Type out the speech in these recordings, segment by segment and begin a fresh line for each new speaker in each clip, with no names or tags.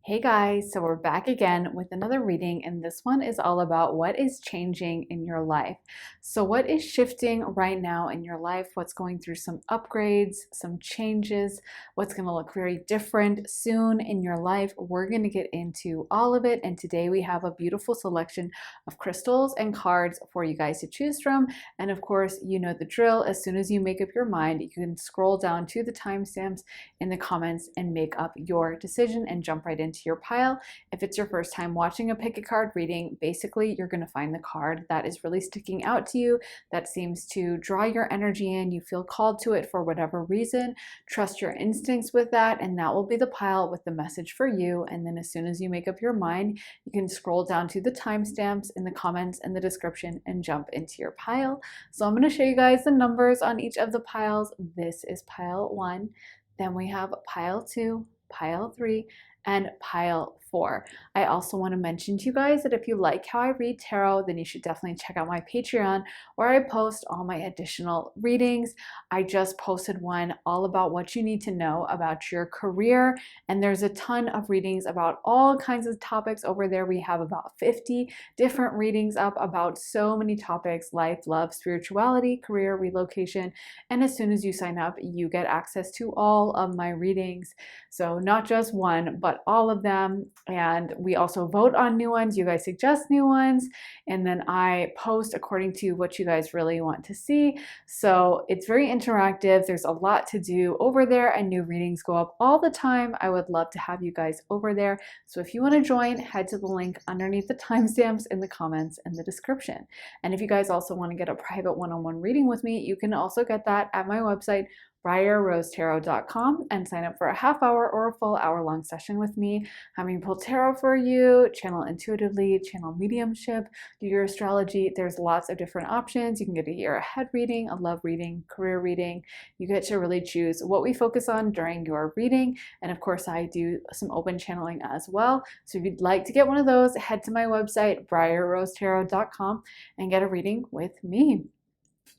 Hey guys, so we're back again with another reading, and this one is all about what is changing in your life. So, what is shifting right now in your life? What's going through some upgrades, some changes? What's going to look very different soon in your life? We're going to get into all of it, and today we have a beautiful selection of crystals and cards for you guys to choose from. And of course, you know the drill. As soon as you make up your mind, you can scroll down to the timestamps in the comments and make up your decision and jump right into your pile. If it's your first time watching a pick a card reading, basically you're going to find the card that is really sticking out to you, that seems to draw your energy in, you feel called to it for whatever reason. Trust your instincts with that, and that will be the pile with the message for you. And then as soon as you make up your mind, you can scroll down to the timestamps in the comments and the description and jump into your pile. So I'm going to show you guys the numbers on each of the piles. This is pile 1. Then we have pile 2, pile 3, and pile 4. I also want to mention to you guys that if you like how I read tarot, then you should definitely check out my Patreon where I post all my additional readings. I just posted one all about what you need to know about your career, and there's a ton of readings about all kinds of topics over there. We have about 50 different readings up about so many topics: life, love, spirituality, career, relocation. And as soon as you sign up, you get access to all of my readings. So not just one, but all of them. And we also vote on new ones. You guys suggest new ones, and then I post according to what you guys really want to see. So it's very interactive. There's a lot to do over there, and new readings go up all the time. I would love to have you guys over there. So if you want to join, head to the link underneath the timestamps in the comments and the description. And if you guys also want to get a private one-on-one reading with me, you can also get that at my website, briarrosetarot.com, and sign up for a half hour or a full hour-long session with me, having pull tarot for you, channel intuitively, channel mediumship, do your astrology. There's lots of different options. You can get a year ahead reading, a love reading, career reading. You get to really choose what we focus on during your reading. And of course, I do some open channeling as well. So if you'd like to get one of those, head to my website, briarrosetarot.com, and get a reading with me.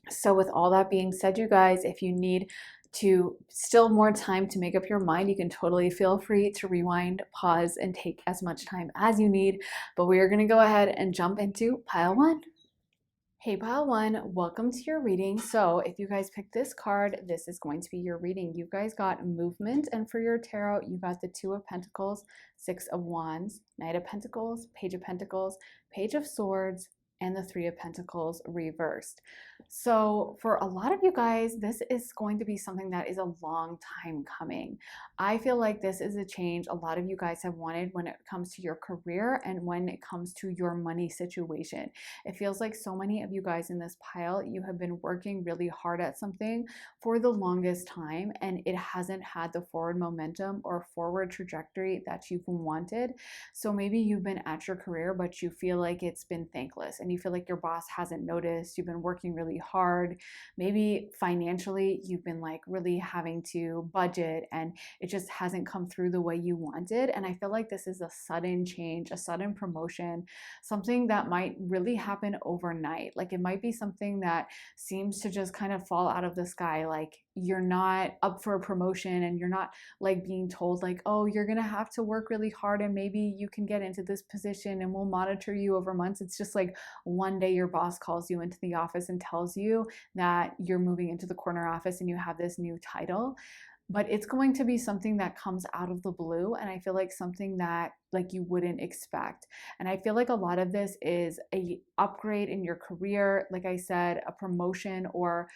So with all that being said, you guys, if you need to still more time to make up your mind, you can totally feel free to rewind, pause, and take as much time as you need. But we are going to go ahead and jump into pile 1. Hey pile 1, welcome to your reading. So if you guys picked this card, this is going to be your reading. You guys got movement, and for your tarot, you got the 2 of Pentacles, 6 of Wands, Knight of Pentacles, Page of Pentacles, Page of Swords, and the 3 of Pentacles reversed. So for a lot of you guys, this is going to be something that is a long time coming. I feel like this is a change a lot of you guys have wanted when it comes to your career and when it comes to your money situation. It feels like so many of you guys in this pile, you have been working really hard at something for the longest time, and it hasn't had the forward momentum or forward trajectory that you've wanted. So maybe you've been at your career, but you feel like it's been thankless, and you feel like your boss hasn't noticed. You've been working really hard. Maybe financially, you've been like really having to budget, and it just hasn't come through the way you wanted. And I feel like this is a sudden change, a sudden promotion, something that might really happen overnight. Like it might be something that seems to just kind of fall out of the sky. Like you're not up for a promotion, and you're not like being told like, oh, you're gonna have to work really hard and maybe you can get into this position and we'll monitor you over months. It's just like one day your boss calls you into the office and tells you that you're moving into the corner office and you have this new title. But it's going to be something that comes out of the blue, and I feel like something that like you wouldn't expect. And I feel like a lot of this is a upgrade in your career, like I said, a promotion or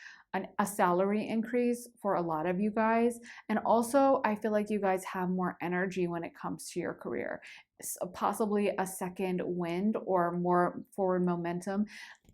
a salary increase for a lot of you guys. And also I feel like you guys have more energy when it comes to your career, possibly a second wind or more forward momentum,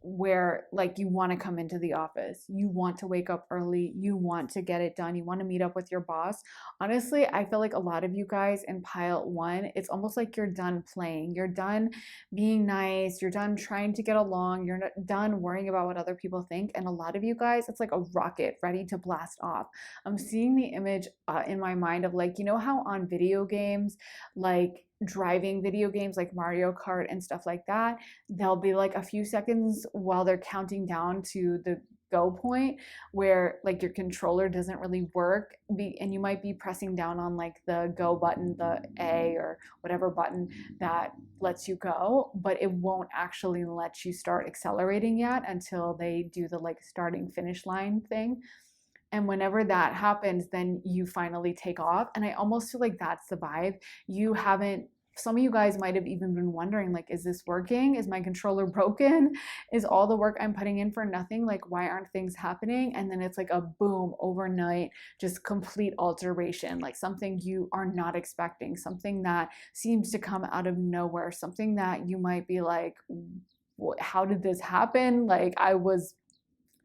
where like you want to come into the office, you want to wake up early, you want to get it done, you want to meet up with your boss. Honestly, I feel like a lot of you guys in pile 1, it's almost like you're done playing, you're done being nice, you're done trying to get along, you're not done worrying about what other people think. And a lot of you guys, it's like a rocket ready to blast off. I'm seeing the image in my mind of like, you know how on video games, like driving video games like Mario Kart and stuff like that, there'll be like a few seconds while they're counting down to the go point where like your controller doesn't really work, and you might be pressing down on like the go button, the A or whatever button that lets you go, but it won't actually let you start accelerating yet until they do the like starting finish line thing. And whenever that happens, then you finally take off. And I almost feel like that's the vibe. You haven't, some of you guys might have even been wondering, like, is this working? Is my controller broken? Is all the work I'm putting in for nothing? Like, why aren't things happening? And then it's like a boom overnight, just complete alteration, like something you are not expecting, something that seems to come out of nowhere, something that you might be like, how did this happen? Like, I was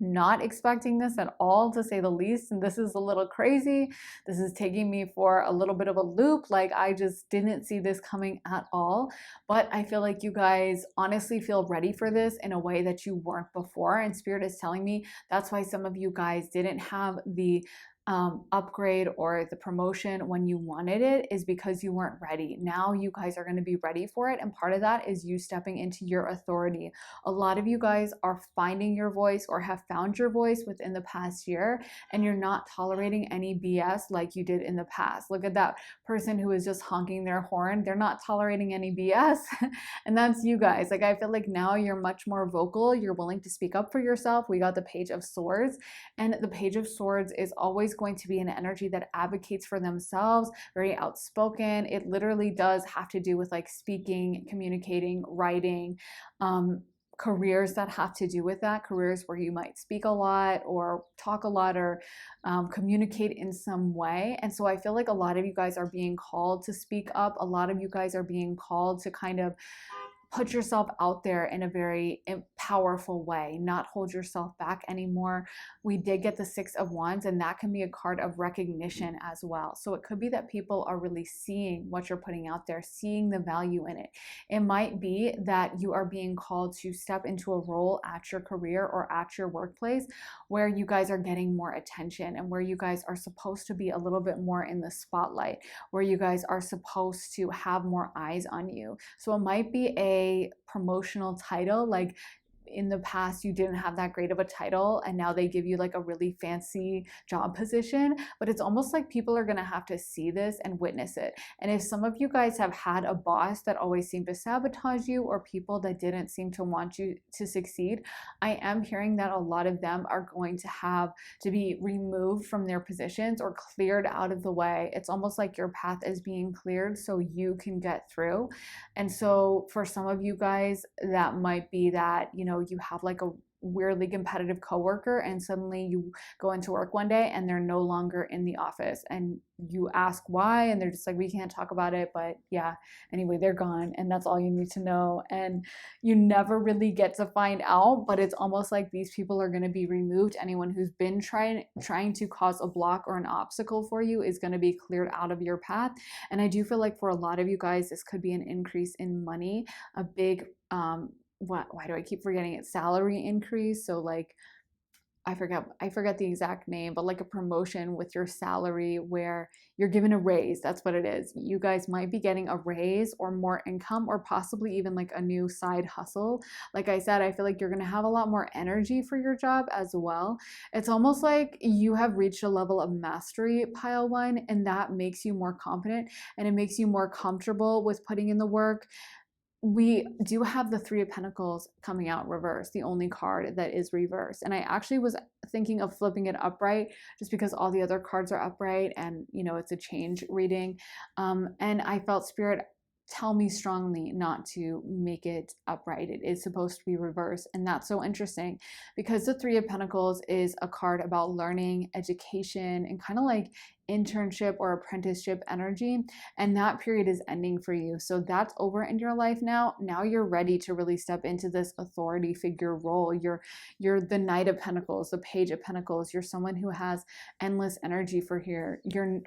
not expecting this at all, to say the least, and this is a little crazy. This is taking me for a little bit of a loop. Like, I just didn't see this coming at all, but I feel like you guys honestly feel ready for this in a way that you weren't before, and Spirit is telling me that's why some of you guys didn't have the upgrade or the promotion when you wanted it, is because you weren't ready. Now you guys are going to be ready for it, and part of that is you stepping into your authority. A lot of you guys are finding your voice or have found your voice within the past year, and you're not tolerating any BS like you did in the past. Look at that person who is just honking their horn. They're not tolerating any BS and that's you guys. Like, I feel like now you're much more vocal. You're willing to speak up for yourself. We got the Page of Swords, and the Page of Swords is always going to be an energy that advocates for themselves, very outspoken. It literally does have to do with like speaking, communicating, writing, careers that have to do with that, careers where you might speak a lot or talk a lot or communicate in some way. And so I feel like a lot of you guys are being called to speak up. A lot of you guys are being called to kind of put yourself out there in a very powerful way, not hold yourself back anymore. We did get the Six of Wands, and that can be a card of recognition as well. So it could be that people are really seeing what you're putting out there, seeing the value in it. It might be that you are being called to step into a role at your career or at your workplace where you guys are getting more attention, and where you guys are supposed to be a little bit more in the spotlight, where you guys are supposed to have more eyes on you. So it might be a promotional title, like in the past you didn't have that great of a title and now they give you like a really fancy job position, but it's almost like people are going to have to see this and witness it. And if some of you guys have had a boss that always seemed to sabotage you, or people that didn't seem to want you to succeed, I am hearing that a lot of them are going to have to be removed from their positions or cleared out of the way. It's almost like your path is being cleared so you can get through. And so for some of you guys, that might be that, you know, you have like a weirdly competitive coworker, and suddenly you go into work one day and they're no longer in the office, and you ask why, and they're just like, we can't talk about it, but yeah, anyway, they're gone, and that's all you need to know. And you never really get to find out, but it's almost like these people are going to be removed. Anyone who's been trying to cause a block or an obstacle for you is going to be cleared out of your path. And I do feel like for a lot of you guys, this could be an increase in money, a big why do I keep forgetting it? Salary increase. So like, I forget the exact name, but like a promotion with your salary where you're given a raise. That's what it is. You guys might be getting a raise or more income, or possibly even like a new side hustle. Like I said, I feel like you're going to have a lot more energy for your job as well. It's almost like you have reached a level of mastery, pile one, and that makes you more confident, and it makes you more comfortable with putting in the work. We do have the Three of Pentacles coming out reverse, the only card that is reverse. And I actually was thinking of flipping it upright just because all the other cards are upright, and you know, it's a change reading. And I felt Spirit tell me strongly not to make it upright. It is supposed to be reversed. And that's so interesting because the Three of Pentacles is a card about learning, education, and kind of like internship or apprenticeship energy, and that period is ending for you. So that's over in your life now. Now you're ready to really step into this authority figure role. You're the Knight of Pentacles, the Page of Pentacles. You're someone who has endless energy for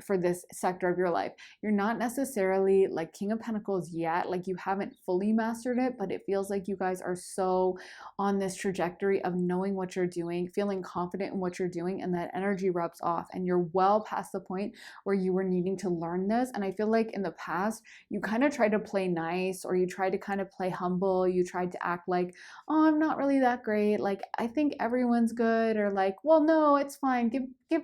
for this sector of your life. You're not necessarily like King of Pentacles yet, like you haven't fully mastered it, but it feels like you guys are so on this trajectory of knowing what you're doing, feeling confident in what you're doing, and that energy rubs off, and you're well past the point where you were needing to learn this. And I feel like in the past, you kind of tried to play nice, or you tried to kind of play humble. You tried to act like, oh, I'm not really that great. Like, I think everyone's good. Or like, well, no, it's fine. Give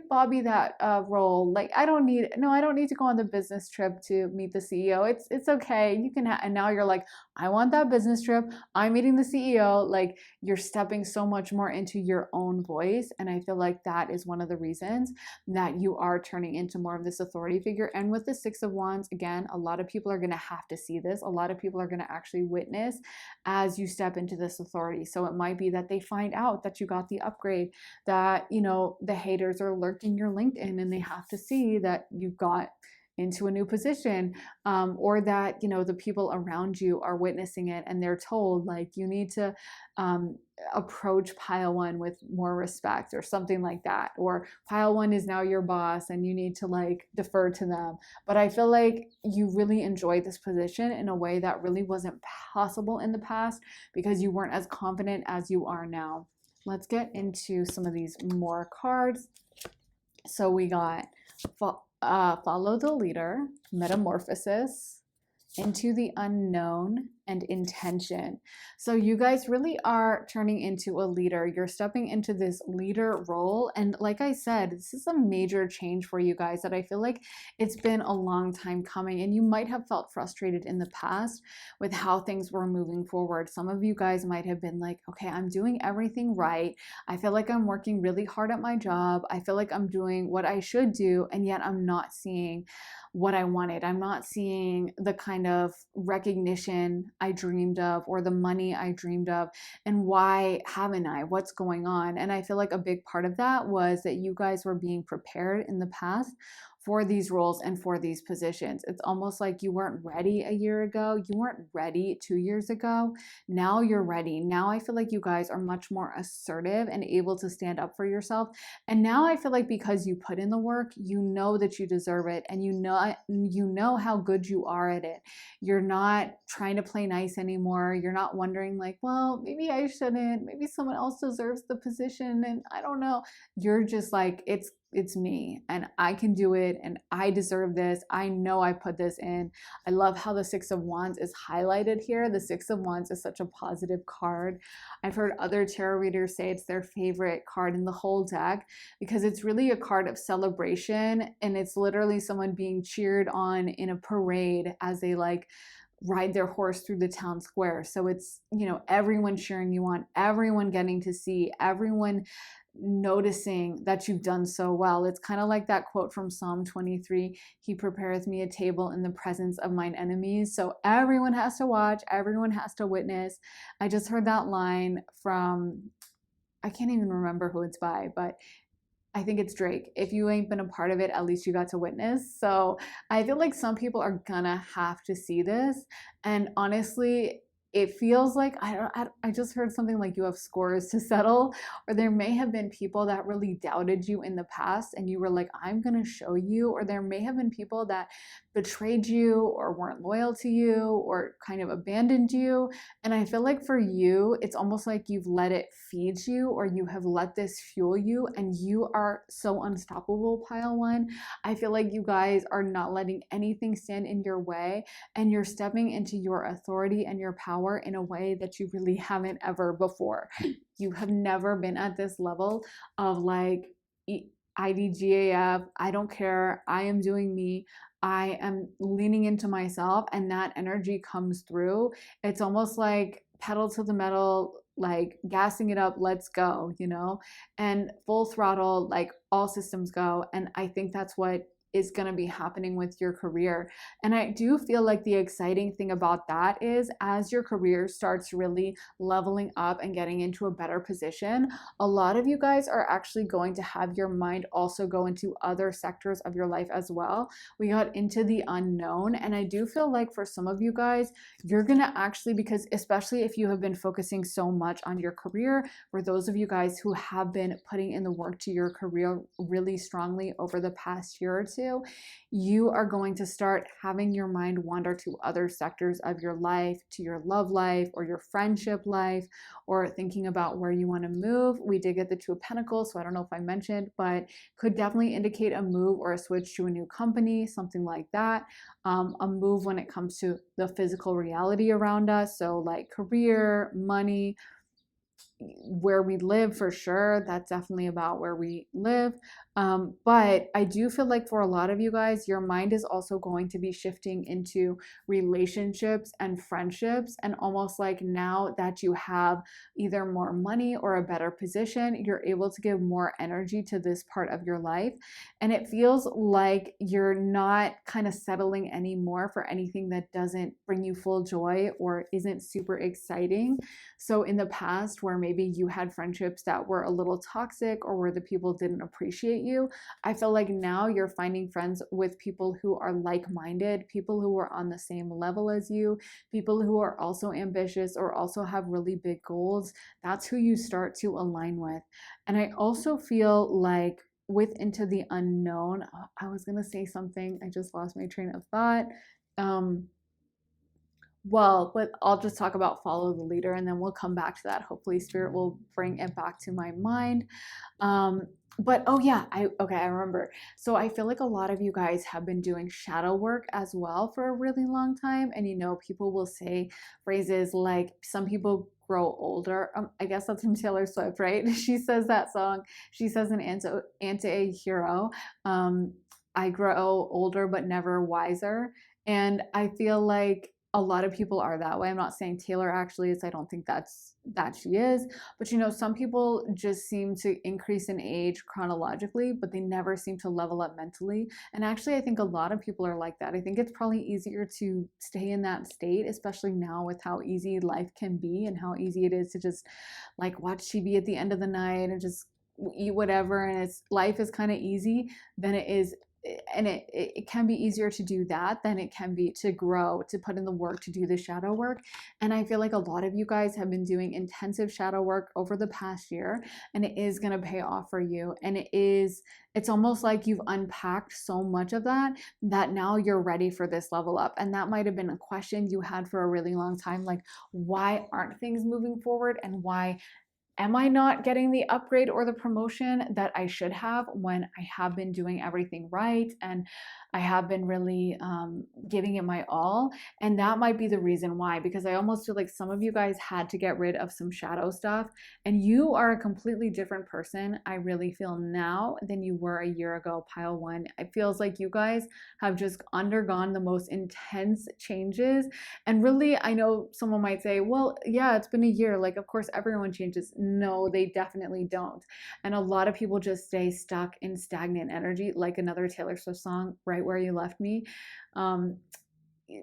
Bobby that role. Like, I don't need to go on the business trip to meet the CEO. It's okay. You can and now you're like, I want that business trip. I'm meeting the CEO. Like, you're stepping so much more into your own voice. And I feel like that is one of the reasons that you are turning into more of this authority figure. And with the Six of Wands, again, a lot of people are going to have to see this. A lot of people are going to actually witness as you step into this authority. So it might be that they find out that you got the upgrade, that, you know, the haters are lurking your LinkedIn and they have to see that you got into a new position, or that, you know, the people around you are witnessing it and they're told like, you need to approach pile one with more respect or something like that, or pile one is now your boss and you need to like defer to them. But I feel like you really enjoyed this position in a way that really wasn't possible in the past because you weren't as confident as you are now. Let's get into some of these more cards. So we got follow the leader, metamorphosis, into the unknown, and intention. So you guys really are turning into a leader. You're stepping into this leader role. And like I said, this is a major change for you guys that I feel like it's been a long time coming. And you might have felt frustrated in the past with how things were moving forward. Some of you guys might have been like, okay, I'm doing everything right. I feel like I'm working really hard at my job. I feel like I'm doing what I should do. And yet I'm not seeing what I wanted. I'm not seeing the kind of recognition I dreamed of or the money I dreamed of. And why haven't I? What's going on? And I feel like a big part of that was that you guys were being prepared in the past for these roles and for these positions. It's almost like you weren't ready a year ago. You weren't ready 2 years ago. Now you're ready. Now I feel like you guys are much more assertive and able to stand up for yourself. And now I feel like because you put in the work, you know that you deserve it, and you know how good you are at it. You're not trying to play nice anymore. You're not wondering like, well, maybe I shouldn't. Maybe someone else deserves the position and I don't know. You're just like, it's me and I can do it and I deserve this. I know I put this in. I love how the Six of Wands is highlighted here. The Six of Wands is such a positive card. I've heard other tarot readers say it's their favorite card in the whole deck because it's really a card of celebration, and it's literally someone being cheered on in a parade as they like ride their horse through the town square. So it's, you know, everyone cheering you on, everyone getting to see, everyone noticing that you've done so well. It's kind of like that quote from Psalm 23, he prepareth me a table in the presence of mine enemies. So everyone has to watch, everyone has to witness. I just heard that line from, I can't even remember who it's by, but I think it's Drake. If you ain't been a part of it, at least you got to witness. So I feel like some people are gonna have to see this. And honestly, it feels like I just heard something like you have scores to settle, or there may have been people that really doubted you in the past and you were like, I'm gonna show you, or there may have been people that betrayed you or weren't loyal to you or kind of abandoned you. And I feel like for you, it's almost like you've let it feed you, or you have let this fuel you, and you are so unstoppable, pile one. I feel like you guys are not letting anything stand in your way, and you're stepping into your authority and your power in a way that you really haven't ever before. You have never been at this level of like, IDGAF, I don't care, I am doing me, I am leaning into myself, and that energy comes through. It's almost like pedal to the metal, like gassing it up, let's go, you know, and full throttle, like all systems go. And I think that's what is going to be happening with your career. And I do feel like the exciting thing about that is as your career starts really leveling up and getting into a better position, a lot of you guys are actually going to have your mind also go into other sectors of your life as well. We got into the unknown, and I do feel like for some of you guys, you're going to actually, because especially if you have been focusing so much on your career, for those of you guys who have been putting in the work to your career really strongly over the past year or two, to, you are going to start having your mind wander to other sectors of your life, to your love life or your friendship life, or thinking about where you want to move. We did get the Two of Pentacles, so I don't know if I mentioned, but could definitely indicate a move or a switch to a new company, something like that. A move when it comes to the physical reality around us, so like career, money, where we live for sure. That's definitely about where we live. But I do feel like for a lot of you guys, your mind is also going to be shifting into relationships and friendships. And almost like now that you have either more money or a better position, you're able to give more energy to this part of your life. And it feels like you're not kind of settling anymore for anything that doesn't bring you full joy or isn't super exciting. So in the past, where maybe you had friendships that were a little toxic or where the people didn't appreciate you, I feel like now you're finding friends with people who are like-minded, people who are on the same level as you, people who are also ambitious or also have really big goals. That's who you start to align with. And I also feel like with Into the Unknown, I was going to say something, I just lost my train of thought. Well, but I'll just talk about follow the leader and then we'll come back to that. Hopefully Spirit will bring it back to my mind. But oh yeah, I remember. So I feel like a lot of you guys have been doing shadow work as well for a really long time. And people will say phrases like some people grow older. I guess that's from Taylor Swift, right? She says that song. She says in Anti-Hero, I grow older but never wiser. And I feel like a lot of people are that way. I'm not saying Taylor actually is. I don't think that she is. But some people just seem to increase in age chronologically, but they never seem to level up mentally. And actually, I think a lot of people are like that. I think it's probably easier to stay in that state, especially now with how easy life can be and how easy it is to just like watch TV at the end of the night and just eat whatever. And life is kind of easy than it is. And it can be easier to do that than it can be to grow, to put in the work, to do the shadow work. And I feel like a lot of you guys have been doing intensive shadow work over the past year, and it is going to pay off for you. And it's almost like you've unpacked so much of that now you're ready for this level up. And that might have been a question you had for a really long time, like, why aren't things moving forward, and why am I not getting the upgrade or the promotion that I should have when I have been doing everything right and I have been really giving it my all? And that might be the reason why, because I almost feel like some of you guys had to get rid of some shadow stuff, and you are a completely different person, I really feel now, than you were a year ago, pile one. It feels like you guys have just undergone the most intense changes. And really, I know someone might say, well, yeah, it's been a year. Like, of course, everyone changes. No, they definitely don't. And a lot of people just stay stuck in stagnant energy, like another Taylor Swift song, Right Where You Left Me.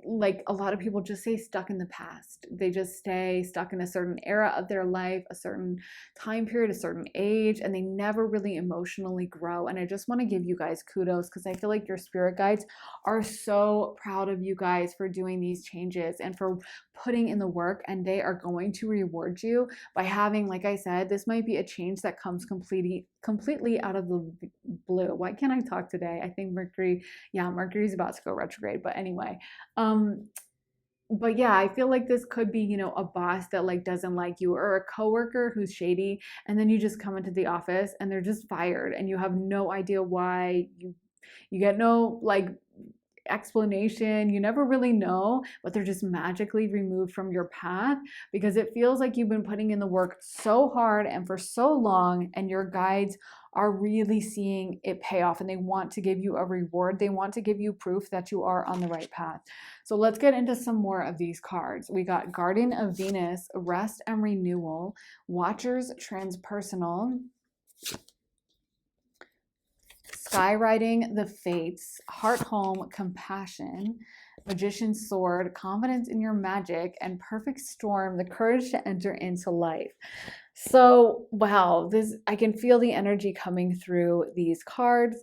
Like a lot of people just stay stuck in the past. They just stay stuck in a certain era of their life, a certain time period, a certain age, and they never really emotionally grow. And I just want to give you guys kudos, because I feel like your spirit guides are so proud of you guys for doing these changes and for putting in the work, and they are going to reward you by having, like I said, this might be a change that comes completely out of the blue. Why can't I talk today? I think Mercury's about to go retrograde, but anyway. But yeah, I feel like this could be, a boss that like doesn't like you, or a coworker who's shady, and then you just come into the office and they're just fired and you have no idea why. You get no like explanation. You never really know, but they're just magically removed from your path, because it feels like you've been putting in the work so hard and for so long, and your guides are really seeing it pay off, and they want to give you a reward. They want to give you proof that you are on the right path. So let's get into some more of these cards. We got Garden of Venus, Rest and Renewal, Watchers, Transpersonal, Skywriting the Fates, Heart Home, Compassion, Magician's Sword, Confidence in Your Magic, and Perfect Storm, the courage to enter into life. So, wow, I can feel the energy coming through these cards.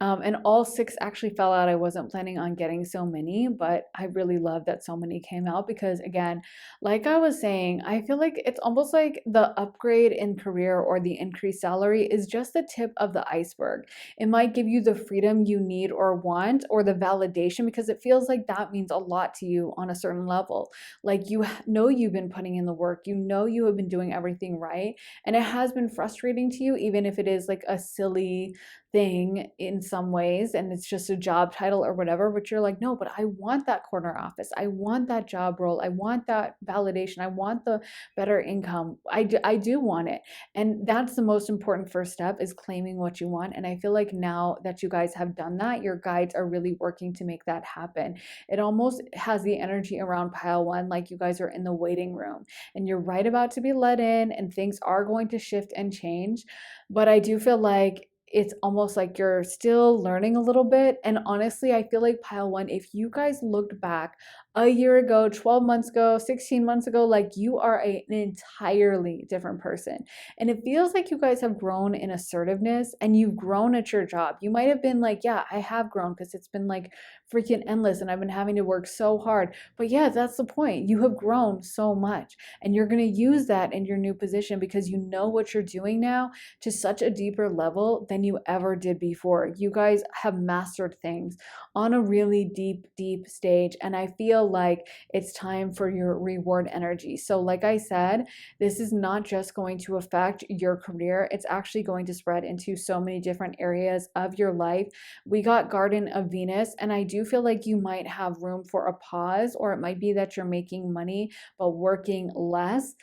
And all six actually fell out. I wasn't planning on getting so many, but I really love that so many came out because, again, like I was saying, I feel like it's almost like the upgrade in career or the increased salary is just the tip of the iceberg. It might give you the freedom you need or want or the validation because it feels like that means a lot to you on a certain level. Like you know you've been putting in the work, you know you have been doing everything right, and it has been frustrating to you, even if it is like a silly thing in some ways and it's just a job title or whatever, but you're like, no, but I want that corner office, I want that job role, I want that validation, I want the better income, I do want it. And that's the most important first step, is claiming what you want. And I feel like now that you guys have done that, your guides are really working to make that happen. It almost has the energy around pile one like you guys are in the waiting room and you're right about to be let in and things are going to shift and change. But I do feel like it's almost like you're still learning a little bit. And honestly, I feel like pile one, if you guys looked back a year ago, 12 months ago, 16 months ago, like you are an entirely different person. And it feels like you guys have grown in assertiveness and you've grown at your job. You might have been like, yeah, I have grown because it's been like freaking endless and I've been having to work so hard. But yeah, that's the point. You have grown so much and you're going to use that in your new position because you know what you're doing now to such a deeper level than you ever did before. You guys have mastered things on a really deep, deep stage. And I feel like it's time for your reward energy. So, like I said, this is not just going to affect your career, it's actually going to spread into so many different areas of your life. We got Garden of Venus, and I do feel like you might have room for a pause, or it might be that you're making money but working less.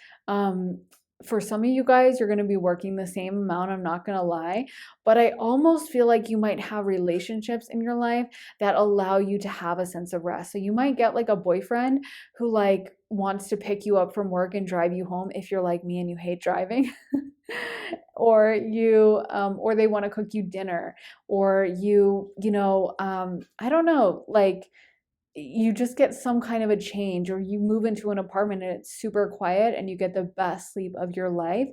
For some of you guys, you're going to be working the same amount, I'm not going to lie, but I almost feel like you might have relationships in your life that allow you to have a sense of rest. So you might get like a boyfriend who like wants to pick you up from work and drive you home if you're like me and you hate driving. Or or they want to cook you dinner, or I don't know, like you just get some kind of a change, or you move into an apartment and it's super quiet and you get the best sleep of your life.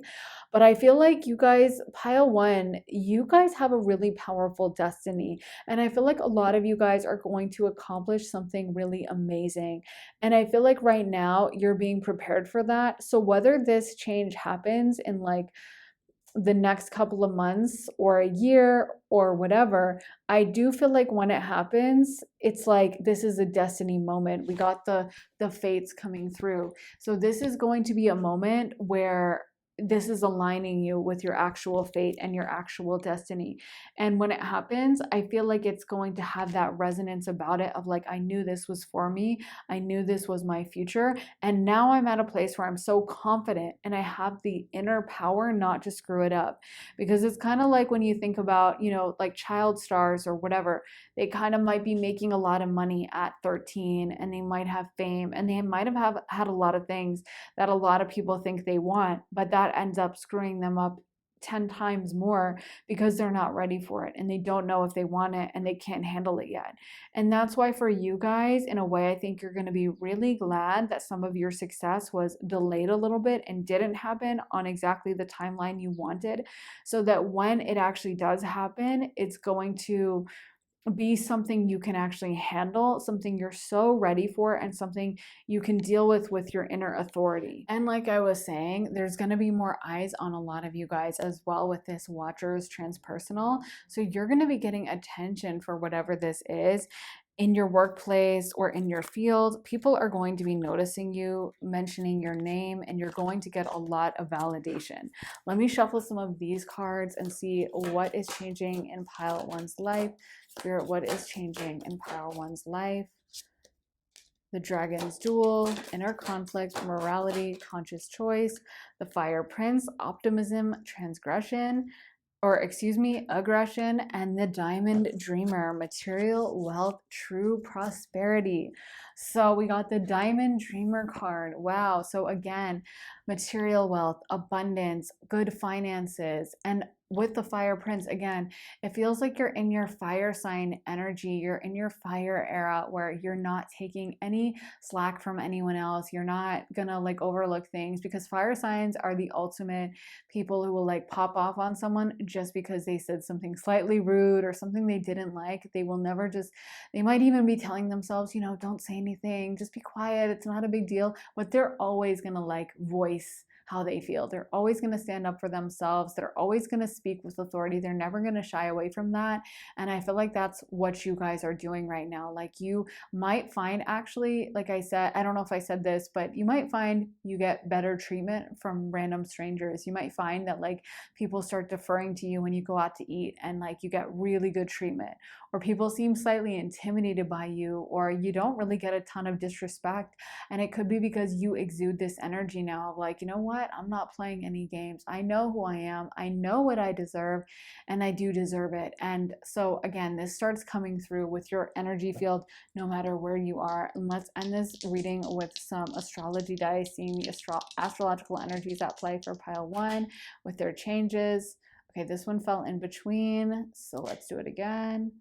But I feel like you guys, pile one, you guys have a really powerful destiny. And I feel like a lot of you guys are going to accomplish something really amazing. And I feel like right now you're being prepared for that. So whether this change happens in like the next couple of months or a year or whatever, I do feel like when it happens, it's like this is a destiny moment. We got the fates coming through. So this is going to be a moment where this is aligning you with your actual fate and your actual destiny. And when it happens, I feel like it's going to have that resonance about it of like, I knew this was for me. I knew this was my future. And now I'm at a place where I'm so confident and I have the inner power not to screw it up. Because it's kind of like when you think about, like child stars or whatever, they kind of might be making a lot of money at 13 and they might have fame and they might have had a lot of things that a lot of people think they want, but that ends up screwing them up 10 times more because they're not ready for it and they don't know if they want it and they can't handle it yet. And that's why for you guys, in a way, I think you're going to be really glad that some of your success was delayed a little bit and didn't happen on exactly the timeline you wanted, so that when it actually does happen, it's going to be something you can actually handle, something you're so ready for, and something you can deal with your inner authority. And like I was saying, there's going to be more eyes on a lot of you guys as well with this Watchers transpersonal. So you're going to be getting attention for whatever this is. In your workplace or in your field, people are going to be noticing you, mentioning your name, and you're going to get a lot of validation. Let me shuffle some of these cards and see what is changing in pile one's life. Spirit, what is changing in pile one's life? The Dragon's Duel, inner conflict, morality, conscious choice. The Fire Prince, optimism, transgression, aggression. And the Diamond Dreamer, material, wealth, true prosperity. So we got the Diamond Dreamer card. Wow. So again, material wealth, abundance, good finances, and with the fire prince again, it feels like you're in your fire sign energy. You're in your fire era where you're not taking any slack from anyone else. You're not gonna like overlook things, because fire signs are the ultimate people who will like pop off on someone just because they said something slightly rude or something they didn't like. They will never just, they might even be telling themselves, you know, don't say anything, just be quiet, it's not a big deal. But they're always gonna like voice how they feel. They're always going to stand up for themselves. They're always going to speak with authority. They're never going to shy away from that. And I feel like that's what you guys are doing right now. Like you might find, actually, like I said, I don't know if I said this, but you might find you get better treatment from random strangers. You might find that like people start deferring to you when you go out to eat, and like you get really good treatment, or people seem slightly intimidated by you, or you don't really get a ton of disrespect. And it could be because you exude this energy now of like, you know what? I'm not playing any games. I know who I am. I know what I deserve, and I do deserve it. And so, again, this starts coming through with your energy field no matter where you are. And let's end this reading with some astrology dice, seeing the astrological energies at play for pile 1 with their changes. Okay, this one fell in between. So let's do it again.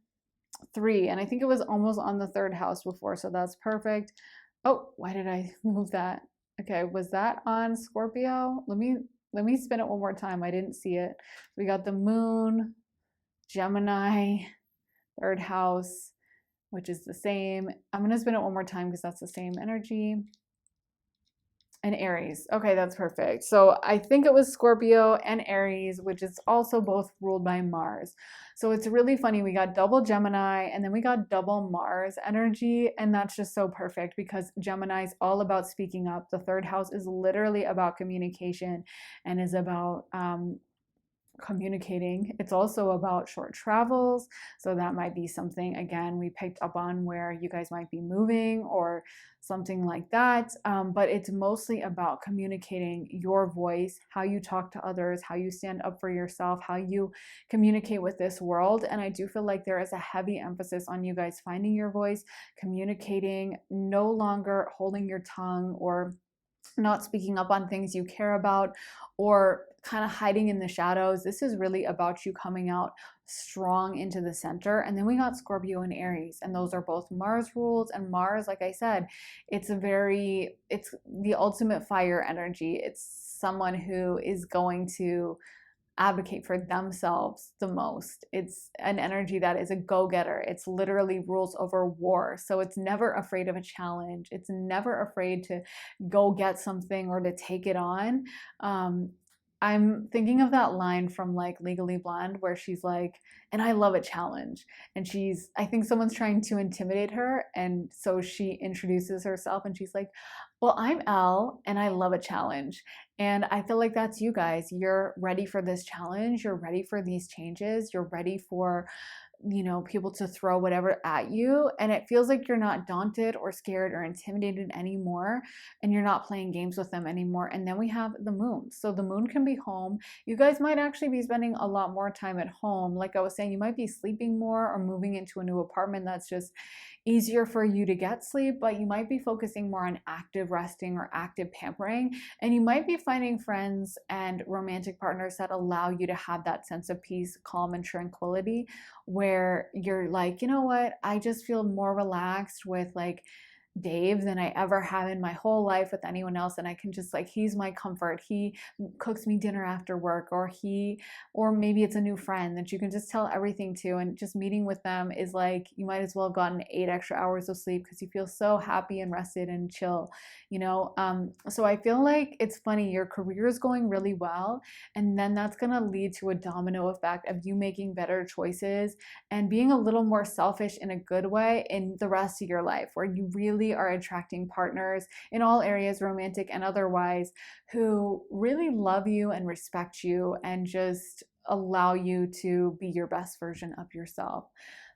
3, and I think it was almost on the 3rd house before, so that's perfect. Oh, why did I move that? Okay, was that on Scorpio? Let me spin it one more time. I didn't see it. We got the moon, Gemini, 3rd house, which is the same. I'm going to spin it one more time because that's the same energy. And Aries. Okay, that's perfect. So I think it was Scorpio and Aries, which is also both ruled by Mars. So it's really funny. We got double Gemini and then we got double Mars energy. And that's just so perfect because Gemini is all about speaking up. The 3rd house is literally about communication and is about communicating. It's also about short travels. So that might be something, again, we picked up on where you guys might be moving or something like that. But it's mostly about communicating your voice, how you talk to others, how you stand up for yourself, how you communicate with this world. And I do feel like there is a heavy emphasis on you guys finding your voice, communicating, no longer holding your tongue or not speaking up on things you care about, or kind of hiding in the shadows. This is really about you coming out strong into the center. And then we got Scorpio and Aries, and those are both Mars rules. And Mars, like I said, it's the ultimate fire energy. It's someone who is going to advocate for themselves the most. It's an energy that is a go-getter. It's literally rules over war. So it's never afraid of a challenge. It's never afraid to go get something or to take it on. I'm thinking of that line from like Legally Blonde where she's like, and I love a challenge. And I think someone's trying to intimidate her. And so she introduces herself and she's like, well, I'm Elle and I love a challenge. And I feel like that's you guys. You're ready for this challenge. You're ready for these changes. You're ready for, people to throw whatever at you. And it feels like you're not daunted or scared or intimidated anymore. And you're not playing games with them anymore. And then we have the moon. So the moon can be home. You guys might actually be spending a lot more time at home. Like I was saying, you might be sleeping more or moving into a new apartment that's just easier for you to get sleep, but you might be focusing more on active resting or active pampering. And you might be finding friends and romantic partners that allow you to have that sense of peace, calm, and tranquility, where you're like, you know what, I just feel more relaxed with like Dave than I ever have in my whole life with anyone else. And I can just like, he's my comfort. He cooks me dinner after work, or maybe it's a new friend that you can just tell everything to. And just meeting with them is like, you might as well have gotten 8 extra hours of sleep because you feel so happy and rested and chill, So I feel like it's funny, your career is going really well. And then that's going to lead to a domino effect of you making better choices and being a little more selfish in a good way in the rest of your life, where you really are attracting partners in all areas, romantic and otherwise, who really love you and respect you and just allow you to be your best version of yourself.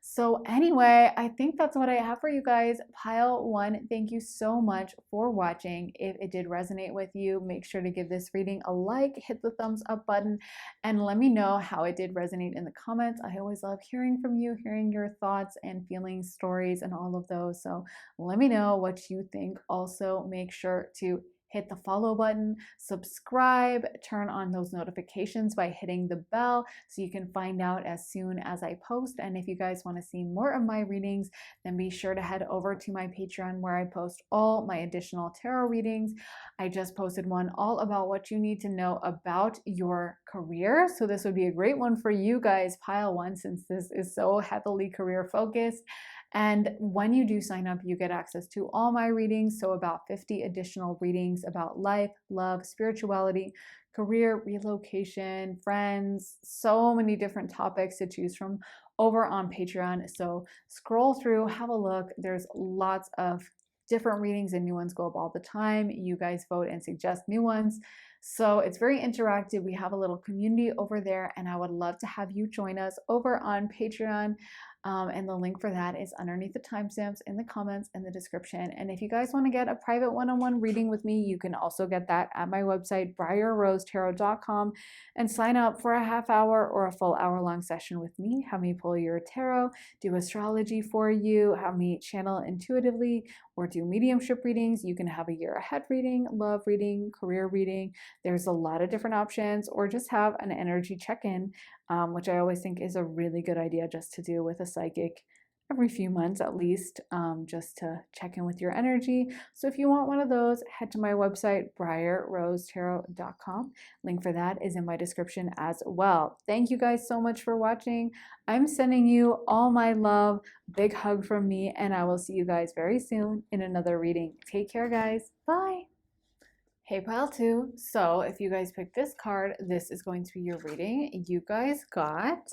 So anyway, I think that's what I have for you guys. Pile 1, thank you so much for watching. If it did resonate with you, make sure to give this reading a like, hit the thumbs up button, and let me know how it did resonate in the comments. I always love hearing from you, hearing your thoughts and feelings, stories, and all of those. So let me know what you think. Also, make sure to hit the follow button, subscribe, turn on those notifications by hitting the bell so you can find out as soon as I post. And if you guys want to see more of my readings, then be sure to head over to my Patreon where I post all my additional tarot readings. I just posted one all about what you need to know about your career. So this would be a great one for you guys, pile one, since this is so heavily career focused. And when you do sign up, you get access to all my readings. So about 50 additional readings about life, love, spirituality, career, relocation, friends, so many different topics to choose from over on Patreon. So scroll through, have a look. There's lots of different readings and new ones go up all the time. You guys vote and suggest new ones. So it's very interactive. We have a little community over there, and I would love to have you join us over on Patreon. And the link for that is underneath the timestamps in the comments in the description. And if you guys want to get a private one-on-one reading with me, you can also get that at my website, briarrosetarot.com, and sign up for a half hour or a full hour-long session with me. Have me pull your tarot, do astrology for you, have me channel intuitively, or do mediumship readings. You can have a year ahead reading, love reading, career reading. There's a lot of different options, or just have an energy check-in, which I always think is a really good idea just to do with a psychic every few months at least, just to check in with your energy. So if you want one of those, head to my website, briarrosetarot.com. Link for that is in my description as well. Thank you guys so much for watching. I'm sending you all my love, big hug from me, and I will see you guys very soon in another reading. Take care, guys. Bye. Hey, pile two. So if you guys picked this card, this is going to be your reading. You guys got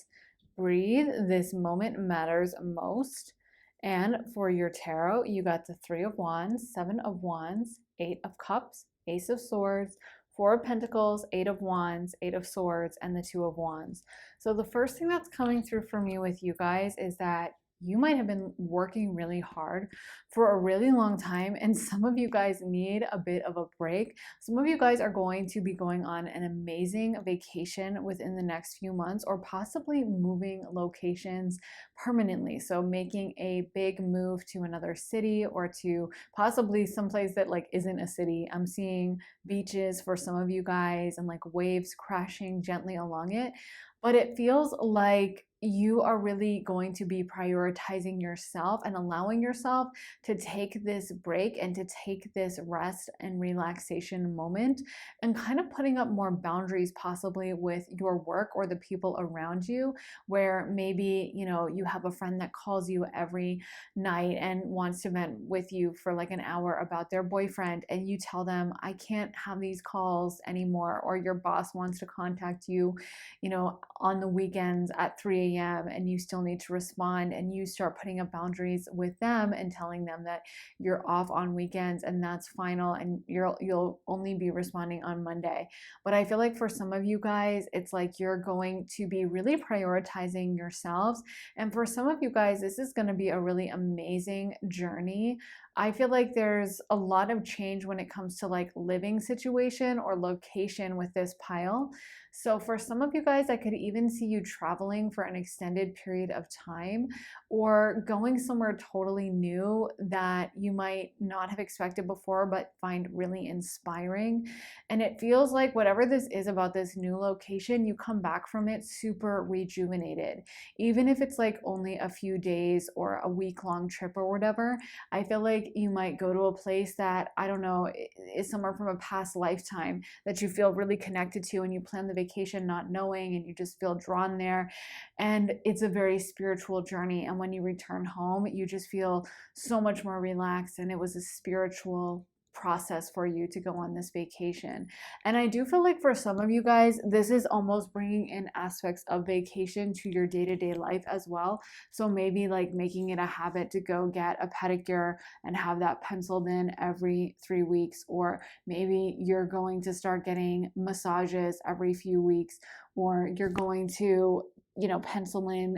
Breathe, This Moment Matters Most. And for your tarot, you got the Three of Wands, Seven of Wands, Eight of Cups, Ace of Swords, Four of Pentacles, Eight of Wands, Eight of Swords, and the Two of Wands. So the first thing that's coming through for me with you guys is that you might have been working really hard for a really long time, and some of you guys need a bit of a break. Some of you guys are going to be going on an amazing vacation within the next few months, or possibly moving locations permanently. So making a big move to another city, or to possibly someplace that like isn't a city. I'm seeing beaches for some of you guys and like waves crashing gently along it. But it feels like you are really going to be prioritizing yourself and allowing yourself to take this break and to take this rest and relaxation moment, and kind of putting up more boundaries possibly with your work or the people around you, where maybe, you know, you have a friend that calls you every night and wants to vent with you for like an hour about their boyfriend, and you tell them, I can't have these calls anymore. Or your boss wants to contact you, you know, on the weekends at 3 a.m. and you still need to respond, and you start putting up boundaries with them and telling them that you're off on weekends and that's final, and you'll only be responding on Monday. But I feel like for some of you guys, it's like you're going to be really prioritizing yourselves. And for some of you guys, this is going to be a really amazing journey. I feel like there's a lot of change when it comes to like living situation or location with this pile. So for some of you guys, I could even see you traveling for an extended period of time, or going somewhere totally new that you might not have expected before but find really inspiring. And it feels like whatever this is about this new location, you come back from it super rejuvenated. Even if it's like only a few days or a week-long trip or whatever, I feel like you might go to a place that, I don't know, is somewhere from a past lifetime that you feel really connected to, and you plan the vacation not knowing, and you just feel drawn there. And it's a very spiritual journey. And when you return home, you just feel so much more relaxed, and it was a spiritual process for you to go on this vacation. And I do feel like for some of you guys, this is almost bringing in aspects of vacation to your day-to-day life as well. So maybe like making it a habit to go get a pedicure and have that penciled in every 3 weeks, or maybe you're going to start getting massages every few weeks, or you're going to, you know, pencil in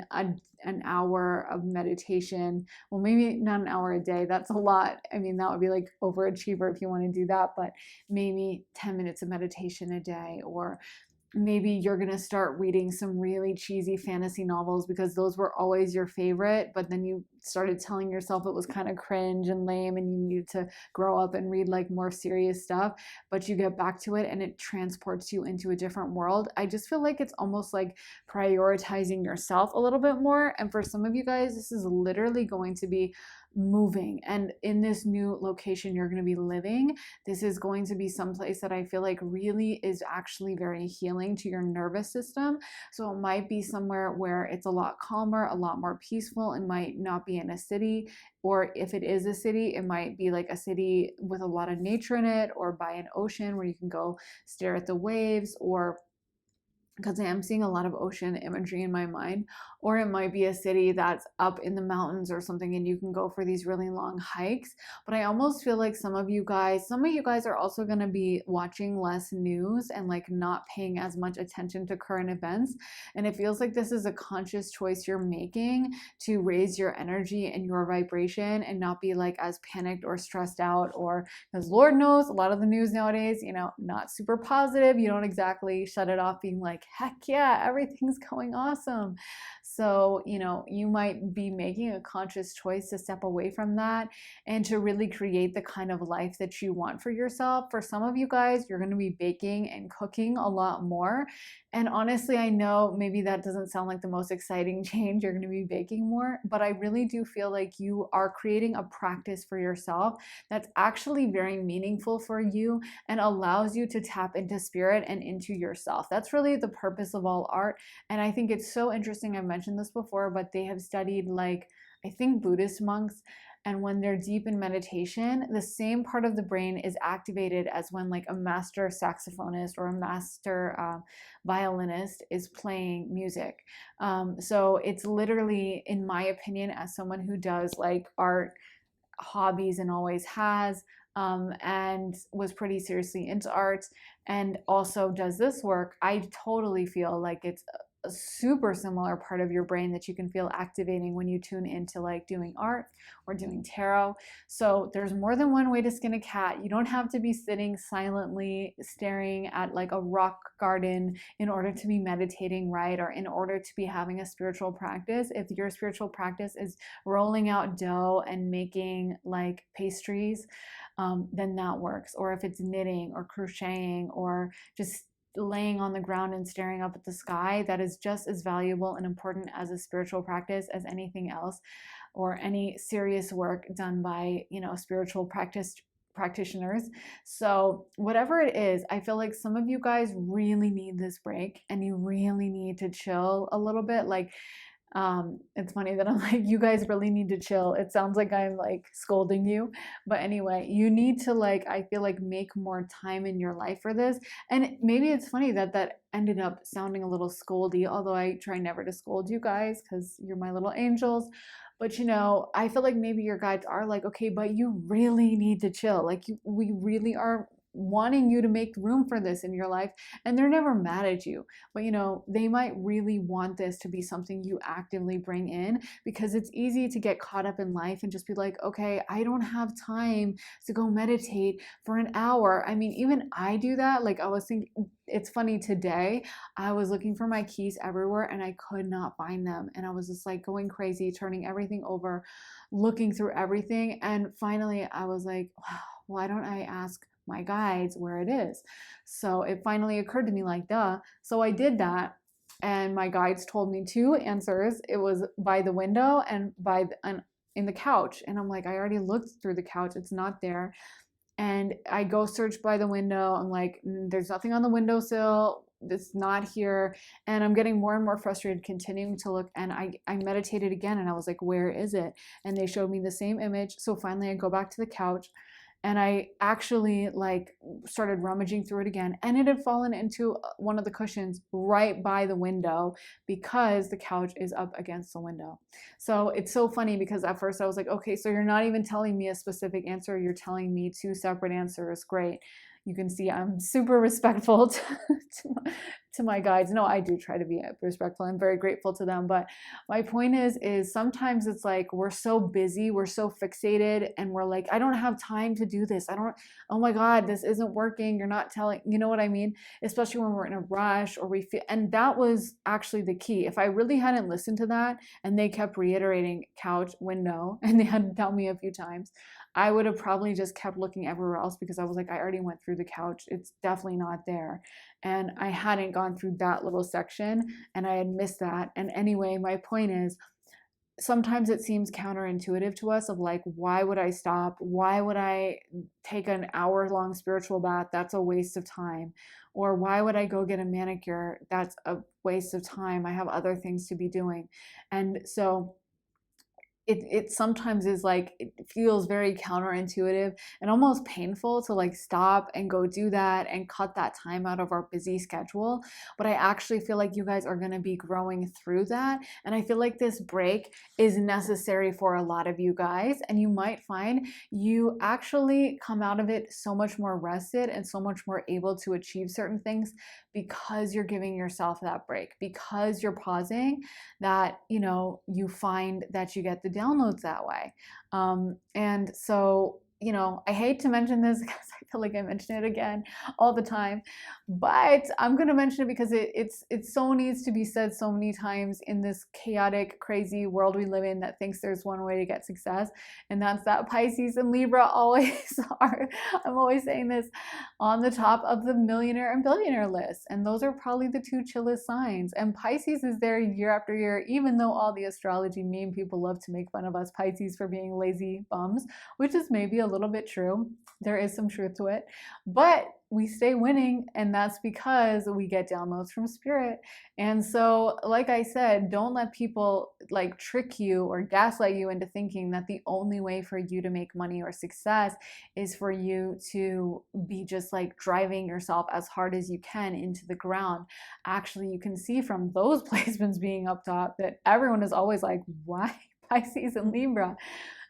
an hour of meditation. Well, maybe not an hour a day. That's a lot. I mean, that would be like overachiever if you want to do that, but maybe 10 minutes of meditation a day, or maybe you're going to start reading some really cheesy fantasy novels because those were always your favorite, but then you started telling yourself it was kind of cringe and lame and you needed to grow up and read like more serious stuff, but you get back to it and it transports you into a different world. I just feel like it's almost like prioritizing yourself a little bit more. And for some of you guys, this is literally going to be moving. And in this new location you're going to be living, this is going to be someplace that I feel like really is actually very healing to your nervous system. So it might be somewhere where it's a lot calmer, a lot more peaceful. It might not be in a city, or if it is a city, it might be like a city with a lot of nature in it, or by an ocean where you can go stare at the waves, or because I am seeing a lot of ocean imagery in my mind, or it might be a city that's up in the mountains or something and you can go for these really long hikes. But I almost feel like some of you guys are also going to be watching less news and like not paying as much attention to current events. And it feels like this is a conscious choice you're making to raise your energy and your vibration and not be like as panicked or stressed out, or because Lord knows a lot of the news nowadays, not super positive. You don't exactly shut it off being like, heck yeah, everything's going awesome. So, you might be making a conscious choice to step away from that and to really create the kind of life that you want for yourself. For some of you guys, you're going to be baking and cooking a lot more. And honestly, I know maybe that doesn't sound like the most exciting change. You're going to be baking more, but I really do feel like you are creating a practice for yourself that's actually very meaningful for you and allows you to tap into spirit and into yourself. That's really the purpose of all art. And I think it's so interesting. I've mentioned this before, but they have studied like, I think Buddhist monks, and when they're deep in meditation, the same part of the brain is activated as when like a master saxophonist or a master violinist is playing music. So it's literally, in my opinion, as someone who does like art hobbies and always has, and was pretty seriously into art and also does this work, I totally feel like it's a super similar part of your brain that you can feel activating when you tune into like doing art or doing tarot. So there's more than one way to skin a cat. You don't have to be sitting silently staring at like a rock garden in order to be meditating, right? Or in order to be having a spiritual practice. If your spiritual practice is rolling out dough and making like pastries, then that works. Or if it's knitting or crocheting or just laying on the ground and staring up at the sky, that is just as valuable and important as a spiritual practice as anything else, or any serious work done by spiritual practitioners. So whatever it is, I feel like some of you guys really need this break and you really need to chill a little bit. Like, it's funny that I'm like, you guys really need to chill. It sounds like I'm like scolding you, but anyway, you need to like, I feel like, make more time in your life for this. And maybe it's funny that that ended up sounding a little scoldy, although I try never to scold you guys because you're my little angels. But I feel like maybe your guides are like, okay, but you really need to chill. Like we really are wanting you to make room for this in your life, and they're never mad at you, but they might really want this to be something you actively bring in, because it's easy to get caught up in life and just be like, okay, I don't have time to go meditate for an hour. I mean, even I do that. Like, I was thinking, it's funny, today I was looking for my keys everywhere and I could not find them, and I was just like going crazy, turning everything over, looking through everything, and finally I was like, wow, why don't I ask my guides where it is? So it finally occurred to me, like, duh. So I did that, and my guides told me two answers. It was by the window and in the couch. And I'm like, I already looked through the couch, it's not there. And I go search by the window. I'm like, there's nothing on the windowsill. It's not here. And I'm getting more and more frustrated, continuing to look. And I meditated again and I was like, where is it? And they showed me the same image. So finally I go back to the couch and I actually like started rummaging through it again, and it had fallen into one of the cushions right by the window because the couch is up against the window. So it's so funny because at first I was like, okay, so you're not even telling me a specific answer, you're telling me two separate answers. Great. You can see I'm super respectful to my guides. No, I do try to be respectful. I'm very grateful to them. But my point is sometimes it's like we're so busy, we're so fixated, and we're like, I don't have time to do this. I don't, oh my God, this isn't working. You're not telling, you know what I mean? Especially when we're in a rush or we feel, and that was actually the key. If I really hadn't listened to that and they kept reiterating couch, window, and they had to tell me a few times, I would have probably just kept looking everywhere else because I was like, I already went through the couch. It's definitely not there. And I hadn't gone through that little section and I had missed that. And anyway, my point is, sometimes it seems counterintuitive to us of like, why would I stop? Why would I take an hour-long spiritual bath? That's a waste of time. Or why would I go get a manicure? That's a waste of time. I have other things to be doing. And so it sometimes is like, it feels very counterintuitive and almost painful to like stop and go do that and cut that time out of our busy schedule. But I actually feel like you guys are going to be growing through that. And I feel like this break is necessary for a lot of you guys. And you might find you actually come out of it so much more rested and so much more able to achieve certain things because you're giving yourself that break, because you're pausing, that, you know, you find that you get the downloads that way. And so, you know, I hate to mention this because I feel like I mention it again all the time, but I'm going to mention it because it so needs to be said so many times in this chaotic, crazy world we live in that thinks there's one way to get success. And that's that Pisces and Libra always are, I'm always saying this, on the top of the millionaire and billionaire list. And those are probably the two chillest signs. And Pisces is there year after year, even though all the astrology meme people love to make fun of us Pisces for being lazy bums, which is maybe a little bit true. There is some truth to it, but we stay winning, and that's because we get downloads from spirit. And so, like I said, don't let people like trick you or gaslight you into thinking that the only way for you to make money or success is for you to be just like driving yourself as hard as you can into the ground. Actually, you can see from those placements being up top that everyone is always like, why Pisces and Libra?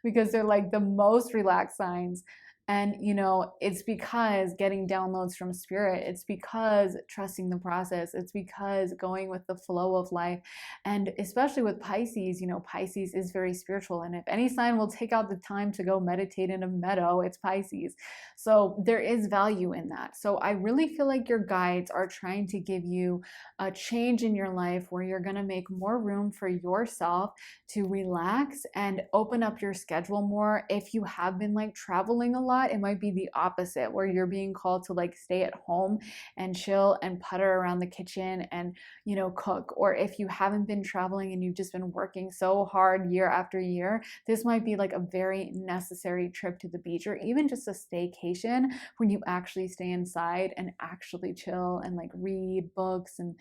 Because they're like the most relaxed signs. And, you know, it's because getting downloads from spirit, it's because trusting the process, it's because going with the flow of life. And especially with Pisces, you know, Pisces is very spiritual. And if any sign will take out the time to go meditate in a meadow, it's Pisces. So there is value in that. So I really feel like your guides are trying to give you a change in your life where you're going to make more room for yourself to relax and open up your schedule more. If you have been like traveling a lot, it might be the opposite, where you're being called to like stay at home and chill and putter around the kitchen and, you know, cook. Or if you haven't been traveling and you've just been working so hard year after year, this might be like a very necessary trip to the beach, or even just a staycation when you actually stay inside and actually chill and like read books and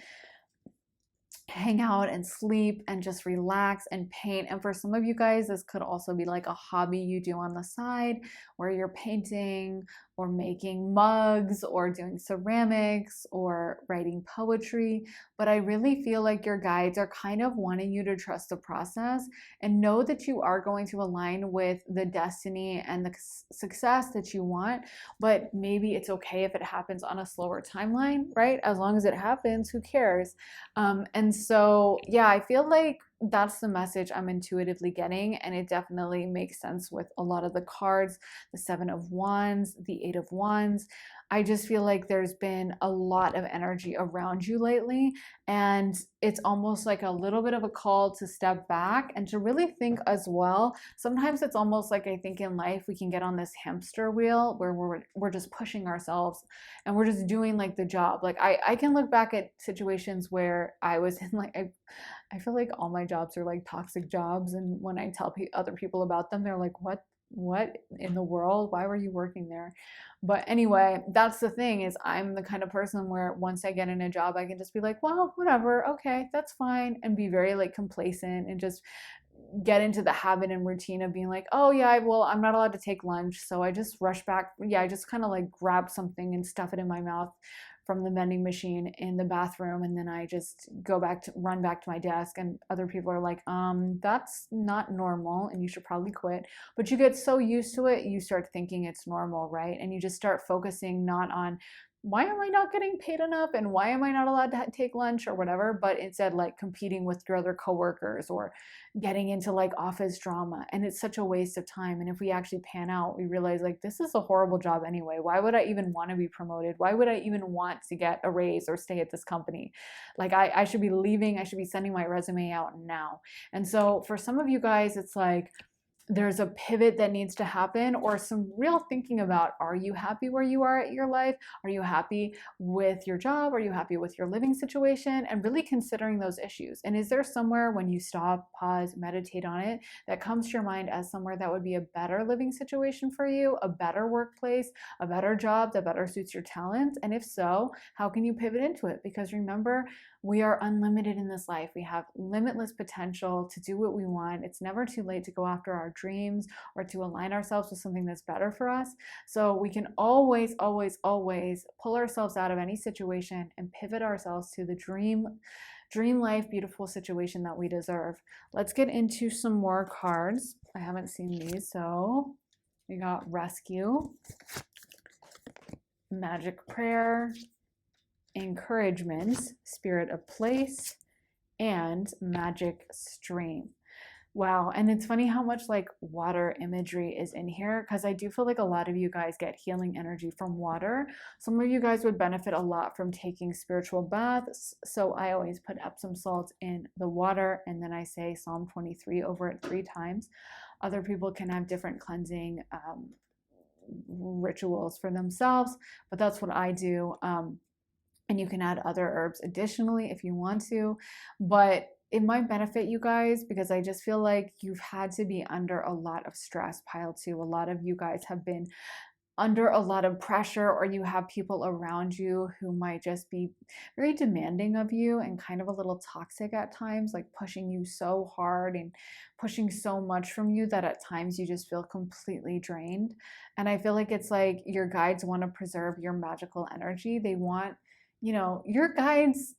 hang out and sleep and just relax and paint. And for some of you guys, this could also be like a hobby you do on the side where you're painting or making mugs or doing ceramics or writing poetry. But I really feel like your guides are kind of wanting you to trust the process and know that you are going to align with the destiny and the success that you want. But maybe it's okay if it happens on a slower timeline, right? As long as it happens, who cares? And so, yeah, I feel like that's the message I'm intuitively getting, and it definitely makes sense with a lot of the cards, the Seven of Wands, the Eight of Wands. I just feel like there's been a lot of energy around you lately, and it's almost like a little bit of a call to step back and to really think as well. Sometimes it's almost like, I think in life we can get on this hamster wheel where we're just pushing ourselves and we're just doing like the job. Like I can look back at situations where I was in like, I feel like all my jobs are like toxic jobs, and when I tell other people about them, they're like, what in the world? Why were you working there? But anyway, that's the thing, is I'm the kind of person where once I get in a job, I can just be like, well, whatever, okay, that's fine, and be very like complacent and just get into the habit and routine of being like, oh yeah, well, I'm not allowed to take lunch, so I just rush back. Yeah, I just kind of like grab something and stuff it in my mouth from the vending machine in the bathroom, and then I just run back to my desk, and other people are like, that's not normal and you should probably quit. But you get so used to it, you start thinking it's normal, right? And you just start focusing not on why am I not getting paid enough and why am I not allowed to take lunch or whatever, but instead like competing with your other coworkers or getting into like office drama. And it's such a waste of time. And if we actually pan out, we realize like this is a horrible job anyway. Why would I even want to be promoted? Why would I even want to get a raise or stay at this company? Like I should be leaving. I should be sending my resume out now. And so for some of you guys, it's like, there's a pivot that needs to happen, or some real thinking about, are you happy where you are at your life? Are you happy with your job? Are you happy with your living situation? And really considering those issues. And is there somewhere, when you stop, pause, meditate on it, that comes to your mind as somewhere that would be a better living situation for you, a better workplace, a better job that better suits your talents? And if so, how can you pivot into it? Because remember, we are unlimited in this life. We have limitless potential to do what we want. It's never too late to go after our dreams or to align ourselves with something that's better for us. So we can always, always, always pull ourselves out of any situation and pivot ourselves to the dream life, beautiful situation that we deserve. Let's get into some more cards. I haven't seen these. So we got rescue, magic prayer, encouragement, spirit of place, and magic stream. Wow. And it's funny how much like water imagery is in here, because I do feel like a lot of you guys get healing energy from water. Some of you guys would benefit a lot from taking spiritual baths. So I always put Epsom salts in the water, and then I say Psalm 23 over it 3 times. Other people can have different cleansing rituals for themselves, but that's what I do. And you can add other herbs additionally if you want to, but it might benefit you guys, because I just feel like you've had to be under a lot of stress. Pile 2, a lot of you guys have been under a lot of pressure, or you have people around you who might just be very demanding of you and kind of a little toxic at times, like pushing you so hard and pushing so much from you that at times you just feel completely drained. And I feel like it's like your guides want to preserve your magical energy. They want, your guides,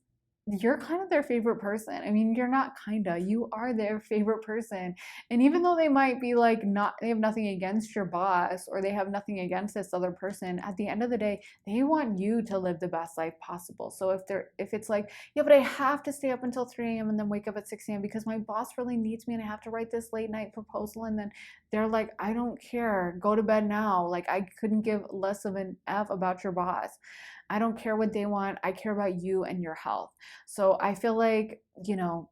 you're kind of their favorite person. I mean, you're not kinda, you are their favorite person. And even though they might be like, they have nothing against your boss, or they have nothing against this other person, at the end of the day, they want you to live the best life possible. So if it's like, yeah, but I have to stay up until 3 a.m. and then wake up at 6 a.m. because my boss really needs me and I have to write this late night proposal, and then they're like, I don't care, go to bed now. Like, I couldn't give less of an F about your boss. I don't care what they want. I care about you and your health. So I feel like,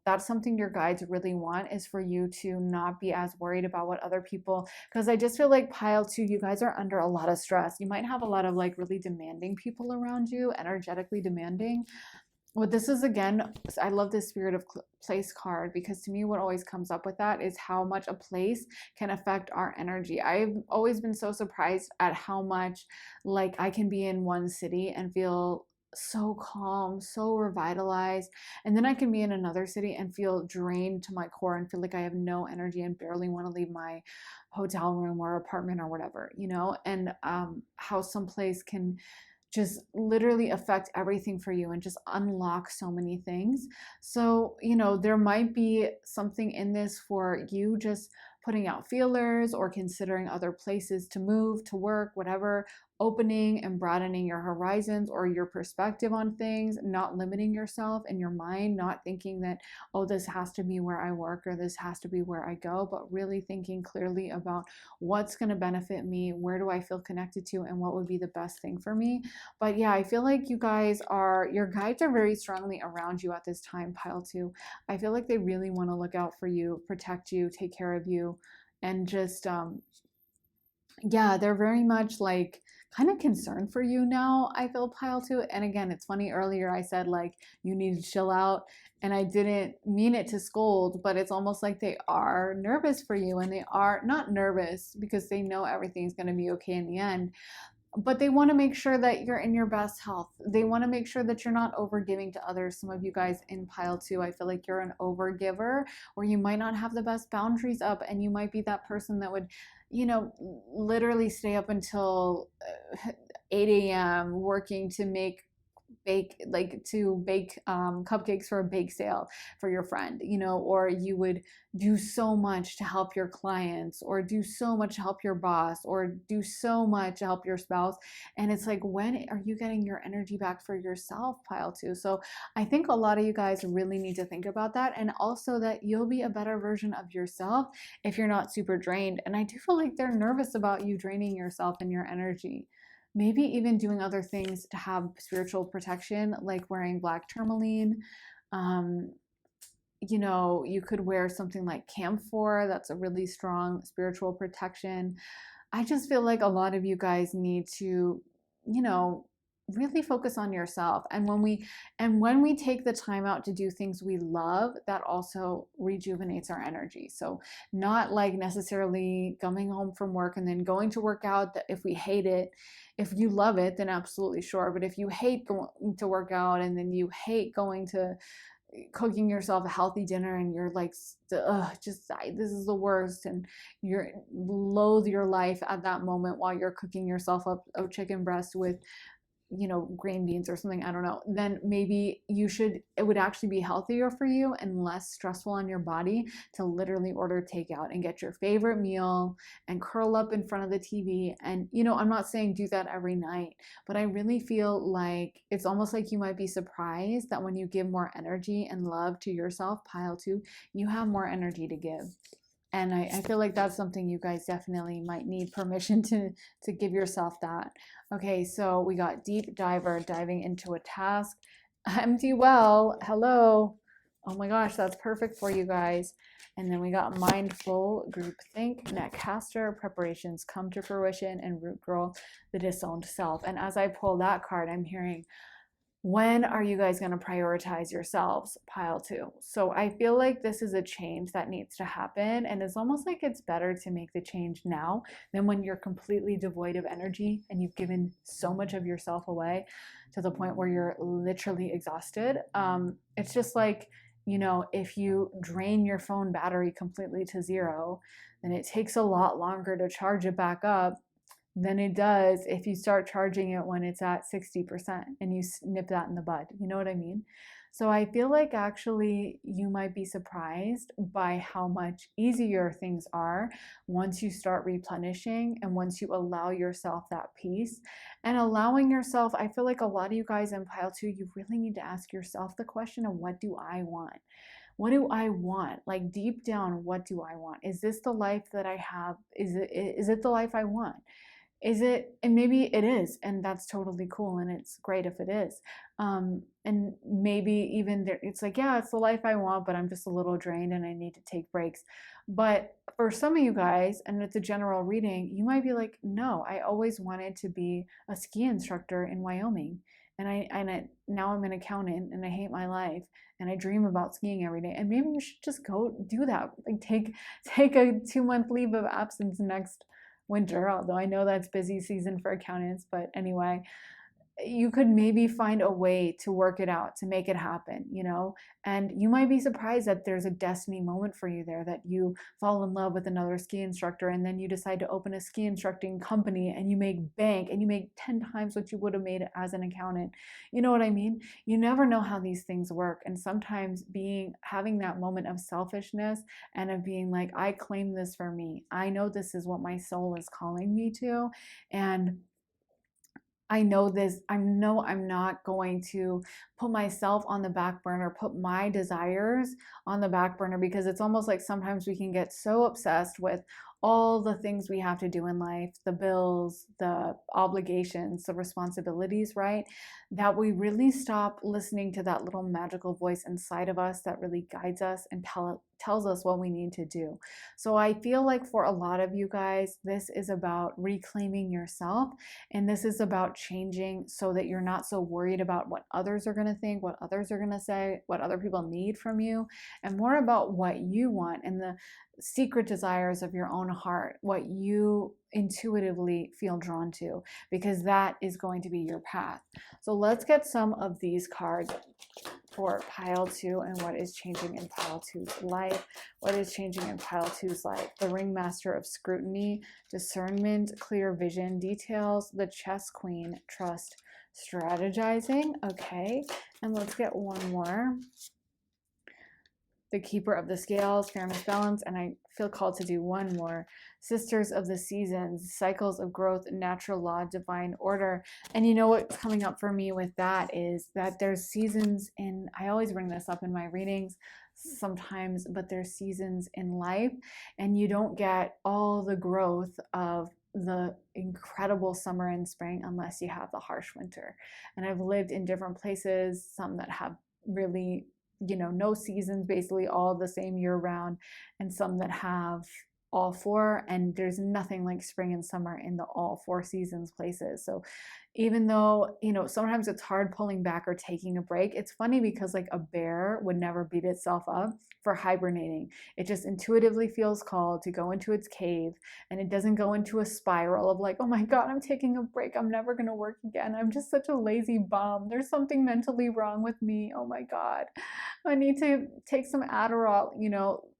that's something your guides really want, is for you to not be as worried about what other people, because I just feel like pile 2, you guys are under a lot of stress. You might have a lot of like really demanding people around you, energetically demanding. What this is, again, I love this spirit of place card, because to me what always comes up with that is how much a place can affect our energy. I've always been so surprised at how much like I can be in one city and feel so calm, so revitalized, and then I can be in another city and feel drained to my core and feel like I have no energy and barely want to leave my hotel room or apartment or whatever, and how some place can just literally affect everything for you and just unlock so many things. So, there might be something in this for you just putting out feelers or considering other places to move, to work, whatever, opening and broadening your horizons or your perspective on things, not limiting yourself in your mind, not thinking that, oh, this has to be where I work or this has to be where I go, but really thinking clearly about what's going to benefit me, where do I feel connected to, and what would be the best thing for me. But yeah, I feel like your guides are very strongly around you at this time, pile 2. I feel like they really want to look out for you, protect you, take care of you, and just, they're very much like kind of concerned for you now, I feel, pile 2. And again, it's funny, earlier I said like you need to chill out, and I didn't mean it to scold, but it's almost like they are nervous for you, and they are not nervous because they know everything's going to be okay in the end, but they want to make sure that you're in your best health. They want to make sure that you're not overgiving to others. Some of you guys in pile 2, I feel like you're an overgiver, or you might not have the best boundaries up, and you might be that person that would, literally stay up until 8 a.m. working to make bake cupcakes for a bake sale for your friend, or you would do so much to help your clients, or do so much to help your boss, or do so much to help your spouse. And it's like, when are you getting your energy back for yourself, pile two? So I think a lot of you guys really need to think about that, and also that you'll be a better version of yourself if you're not super drained. And I do feel like they're nervous about you draining yourself and your energy. Maybe even doing other things to have spiritual protection, like wearing black tourmaline. Um, you could wear something like camphor. That's a really strong spiritual protection. I just feel like a lot of you guys need to, really focus on yourself. And when we take the time out to do things we love, that also rejuvenates our energy. So not like necessarily coming home from work and then going to work out, that if we hate it. If you love it, then absolutely sure. But if you hate going to work out, and then you hate going to cooking yourself a healthy dinner, and you're like, this is the worst, and you're loathe your life at that moment while you're cooking yourself up a chicken breast with green beans or something, I don't know, then maybe it would actually be healthier for you and less stressful on your body to literally order takeout and get your favorite meal and curl up in front of the TV. And, I'm not saying do that every night, but I really feel like it's almost like you might be surprised that when you give more energy and love to yourself, pile two, you have more energy to give. And I feel like that's something you guys definitely might need permission to give yourself that. Okay, so we got deep diver, diving into a task. Empty well, hello. Oh my gosh, that's perfect for you guys. And then we got mindful, group think, net caster, preparations come to fruition, and root girl, the disowned self. And as I pull that card, I'm hearing, when are you guys going to prioritize yourselves, pile two? So I feel like this is a change that needs to happen, and it's almost like it's better to make the change now than when you're completely devoid of energy and you've given so much of yourself away to the point where you're literally exhausted. It's just like, if you drain your phone battery completely to zero, then it takes a lot longer to charge it back up than it does if you start charging it when it's at 60% and you nip that in the bud. You know what I mean? So I feel like actually you might be surprised by how much easier things are once you start replenishing and once you allow yourself that peace. And allowing yourself, I feel like a lot of you guys in pile two, you really need to ask yourself the question of, what do I want? What do I want? Like deep down, what do I want? Is this the life that I have? Is it the life I want? Is it? And maybe it is, and that's totally cool, and it's great if it is. And maybe even there, it's like, yeah, it's the life I want, but I'm just a little drained and I need to take breaks. But for some of you guys, and it's a general reading, you might be like, no, I always wanted to be a ski instructor in Wyoming. Now I'm an accountant and I hate my life and I dream about skiing every day. And maybe you should just go do that. Like take a 2-month leave of absence next winter, although I know that's busy season for accountants, but anyway, you could maybe find a way to work it out, to make it happen, and you might be surprised that there's a destiny moment for you there, that you fall in love with another ski instructor and then you decide to open a ski instructing company and you make bank and you make 10 times what you would have made as an accountant. You know what I mean? You never know how these things work. And sometimes having that moment of selfishness and of being like, I claim this for me. I know this is what my soul is calling me to. And I know this, I'm not going to put myself on the back burner, put my desires on the back burner, because it's almost like sometimes we can get so obsessed with all the things we have to do in life, the bills, the obligations, the responsibilities, right? That we really stop listening to that little magical voice inside of us that really guides us and tells us what we need to do. So I feel like for a lot of you guys, this is about reclaiming yourself, and this is about changing so that you're not so worried about what others are going to think, what others are going to say, what other people need from you, and more about what you want and the secret desires of your own heart, what you intuitively feel drawn to, because that is going to be your path. So let's get some of these cards for pile 2 and what is changing in pile 2's life. What is changing in pile 2's life? The Ringmaster of Scrutiny, Discernment, Clear Vision, Details, the Chess Queen, Trust, Strategizing. Okay, and let's get one more. The Keeper of the Scales, Fairness, Balance, and I feel called to do one more. Sisters of the Seasons, Cycles of Growth, Natural Law, Divine Order. And you know what's coming up for me with that is that there's seasons in, I always bring this up in my readings sometimes, but there's seasons in life, and you don't get all the growth of the incredible summer and spring unless you have the harsh winter. And I've lived in different places, some that have really, no seasons, basically all the same year round, and some that have all four, and there's nothing like spring and summer in the all four seasons places. So even though, sometimes it's hard pulling back or taking a break, it's funny because like a bear would never beat itself up for hibernating. It just intuitively feels called to go into its cave, and it doesn't go into a spiral of like, oh my God, I'm taking a break, I'm never going to work again, I'm just such a lazy bum, there's something mentally wrong with me, oh my God, I need to take some Adderall,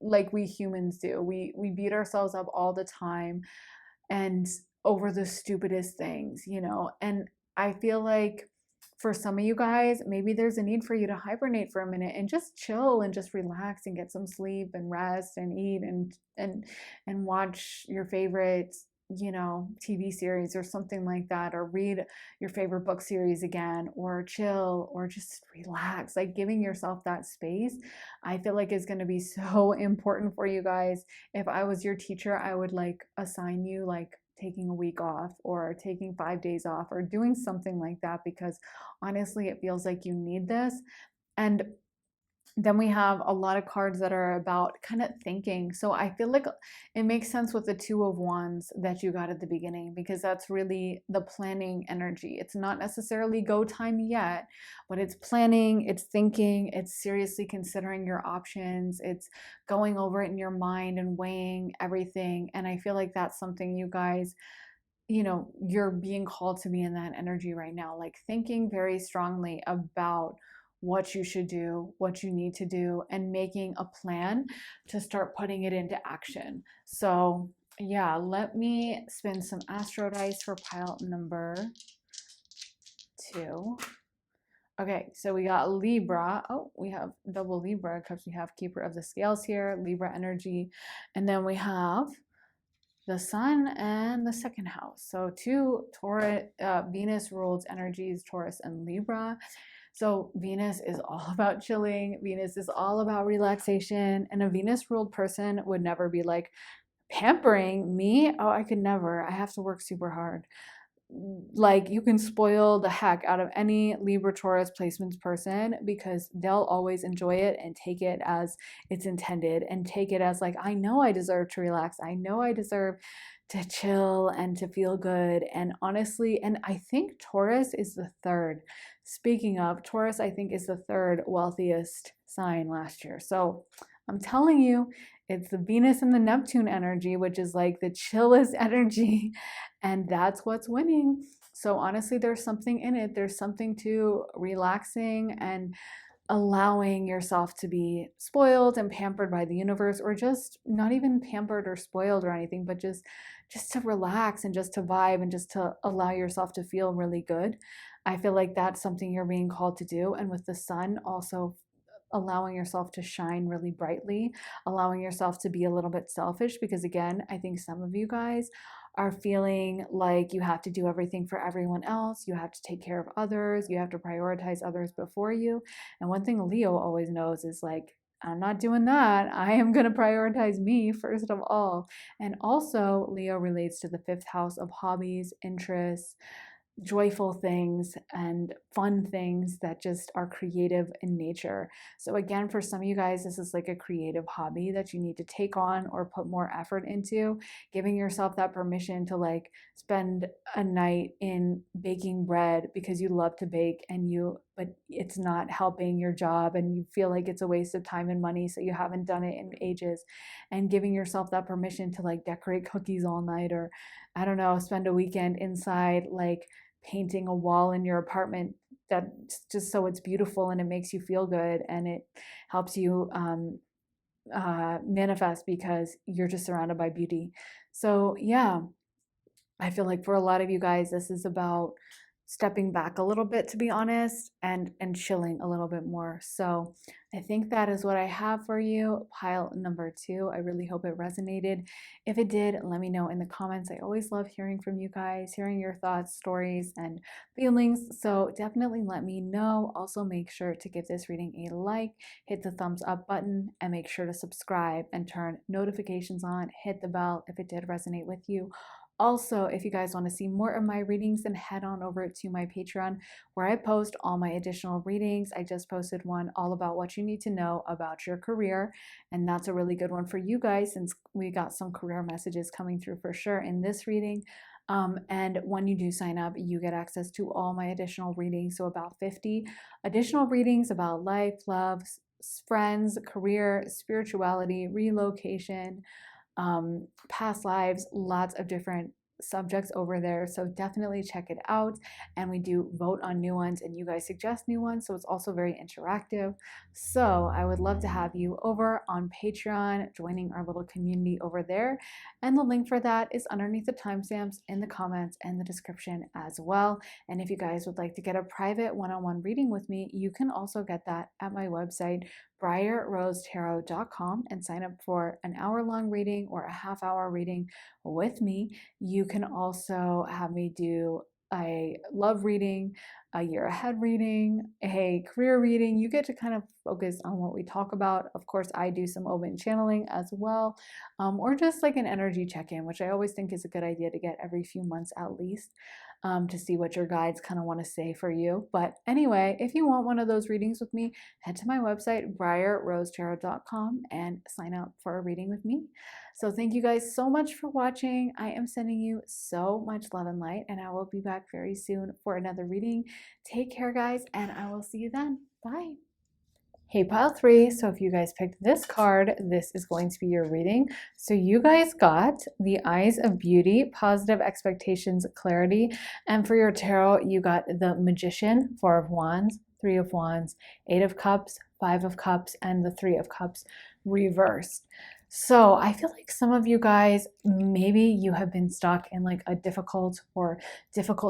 like we humans do. We beat ourselves up all the time and over the stupidest things, and I feel like for some of you guys, maybe there's a need for you to hibernate for a minute and just chill and just relax and get some sleep and rest and eat and watch your favorite, TV series or something like that, or read your favorite book series again, or chill, or just relax. Like giving yourself that space, I feel like is going to be so important for you guys. If I was your teacher, I would like assign you like taking a week off or taking 5 days off or doing something like that, because honestly, it feels like you need this. And then we have a lot of cards that are about kind of thinking. So I feel like it makes sense with the Two of Wands that you got at the beginning, because that's really the planning energy. It's not necessarily go time yet, but it's planning, it's thinking, it's seriously considering your options, it's going over it in your mind and weighing everything. And I feel like that's something you guys, you're being called to be in that energy right now, like thinking very strongly about what you should do, what you need to do, and making a plan to start putting it into action. So yeah, let me spin some astro dice for pile number 2. Okay, so we got Libra. Oh, we have double Libra because we have Keeper of the Scales here, Libra energy. And then we have the Sun and the second house. So 2 Taurus, Venus ruled energies, Taurus and Libra. So Venus is all about chilling. Venus is all about relaxation. And a Venus ruled person would never be like, pampering me? Oh, I could never. I have to work super hard. Like you can spoil the heck out of any Libra Taurus placements person, because they'll always enjoy it and take it as it's intended and take it as like, I know I deserve to relax. I know I deserve to chill and to feel good. And honestly, and I think Taurus is the third. Speaking of, Taurus, I think is the third wealthiest sign last year. So I'm telling you, it's the Venus and the Neptune energy, which is like the chillest energy, and that's what's winning. So honestly, there's something in it. There's something to relaxing and allowing yourself to be spoiled and pampered by the universe, or just not even pampered or spoiled or anything, but just to relax and just to vibe and just to allow yourself to feel really good. I feel like that's something you're being called to do. And with the Sun, also allowing yourself to shine really brightly, allowing yourself to be a little bit selfish, because again, I think some of you guys are feeling like you have to do everything for everyone else, you have to take care of others, you have to prioritize others before you. And one thing Leo always knows is like, I'm not doing that. I am going to prioritize me first of all. And also, Leo relates to the 5th house of hobbies, interests, joyful things and fun things that just are creative in nature. So again, for some of you guys, this is like a creative hobby that you need to take on or put more effort into, giving yourself that permission to like spend a night in baking bread because you love to bake but it's not helping your job and you feel like it's a waste of time and money, so you haven't done it in ages, and giving yourself that permission to like decorate cookies all night, or I don't know, spend a weekend inside, like painting a wall in your apartment that just so it's beautiful and it makes you feel good and it helps you manifest because you're just surrounded by beauty. So, yeah, I feel like for a lot of you guys, this is about stepping back a little bit, to be honest, and chilling a little bit more. So I think that is what I have for you. Pile number 2. I really hope it resonated. If it did, let me know in the comments. I always love hearing from you guys, hearing your thoughts, stories, and feelings. So definitely let me know. Also, make sure to give this reading a like, hit the thumbs up button, and make sure to subscribe and turn notifications on. Hit the bell if it did resonate with you. Also, if you guys want to see more of my readings, then head on over to my Patreon where I post all my additional readings. I just posted one all about what you need to know about your career, and that's a really good one for you guys since we got some career messages coming through for sure in this reading. And when you do sign up, you get access to all my additional readings. So about 50 additional readings about life, love, friends, career, spirituality, relocation, past lives, lots of different subjects over there. So definitely check it out. And we do vote on new ones and you guys suggest new ones. So it's also very interactive. So I would love to have you over on Patreon, joining our little community over there. And the link for that is underneath the timestamps in the comments and the description as well. And if you guys would like to get a private one-on-one reading with me, you can also get that at my website, briarrosetarot.com, and sign up for an hour-long reading or a half-hour reading with me. You can also have me do a love reading, a year ahead reading, a career reading. You get to kind of focus on what we talk about. Of course, I do some open channeling as well, or just like an energy check-in, which I always think is a good idea to get every few months at least. To see what your guides kind of want to say for you. But anyway, if you want one of those readings with me, head to my website, briarrosetarot.com, and sign up for a reading with me. So thank you guys so much for watching. I am sending you so much love and light, and I will be back very soon for another reading. Take care, guys, and I will see you then. Bye. Hey, pile 3. So if you guys picked this card, this is going to be your reading. So you guys got the Eyes of Beauty, Positive Expectations, Clarity. And for your tarot, you got the Magician, 4 of Wands, 3 of Wands, 8 of Cups, 5 of Cups, and the 3 of Cups reversed. So I feel like some of you guys, maybe you have been stuck in like a difficult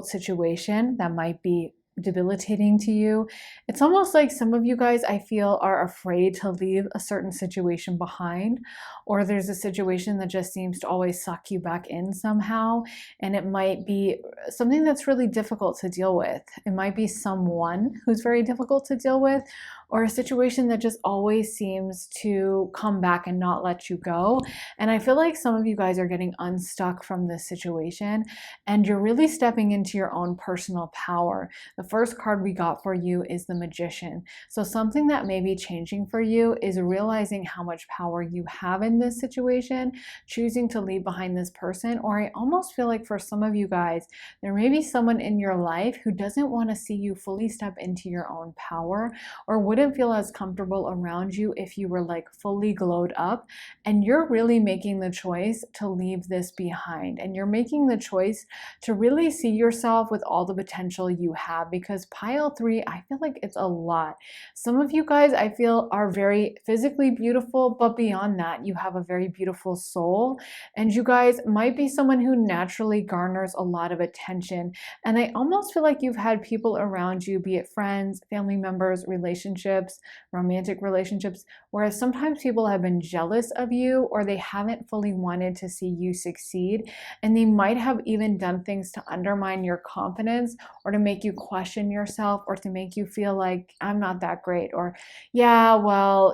situation that might be debilitating to you. It's almost like some of you guys, I feel, are afraid to leave a certain situation behind, or there's a situation that just seems to always suck you back in somehow, and it might be something that's really difficult to deal with. It might be someone who's very difficult to deal with, or a situation that just always seems to come back and not let you go. And I feel like some of you guys are getting unstuck from this situation, and you're really stepping into your own personal power. The first card we got for you is the Magician. So something that may be changing for you is realizing how much power you have in this situation, choosing to leave behind this person, or I almost feel like for some of you guys, there may be someone in your life who doesn't want to see you fully step into your own power, or wouldn't feel as comfortable around you if you were like fully glowed up, and you're really making the choice to leave this behind, and you're making the choice to really see yourself with all the potential you have, because pile 3, I feel like it's a lot. Some of you guys, I feel, are very physically beautiful, but beyond that, you have a very beautiful soul, and you guys might be someone who naturally garners a lot of attention, and I almost feel like you've had people around you, be it friends, family members, relationships, romantic relationships, whereas sometimes people have been jealous of you, or they haven't fully wanted to see you succeed, and they might have even done things to undermine your confidence, or to make you question yourself, or to make you feel like, I'm not that great, or yeah, well,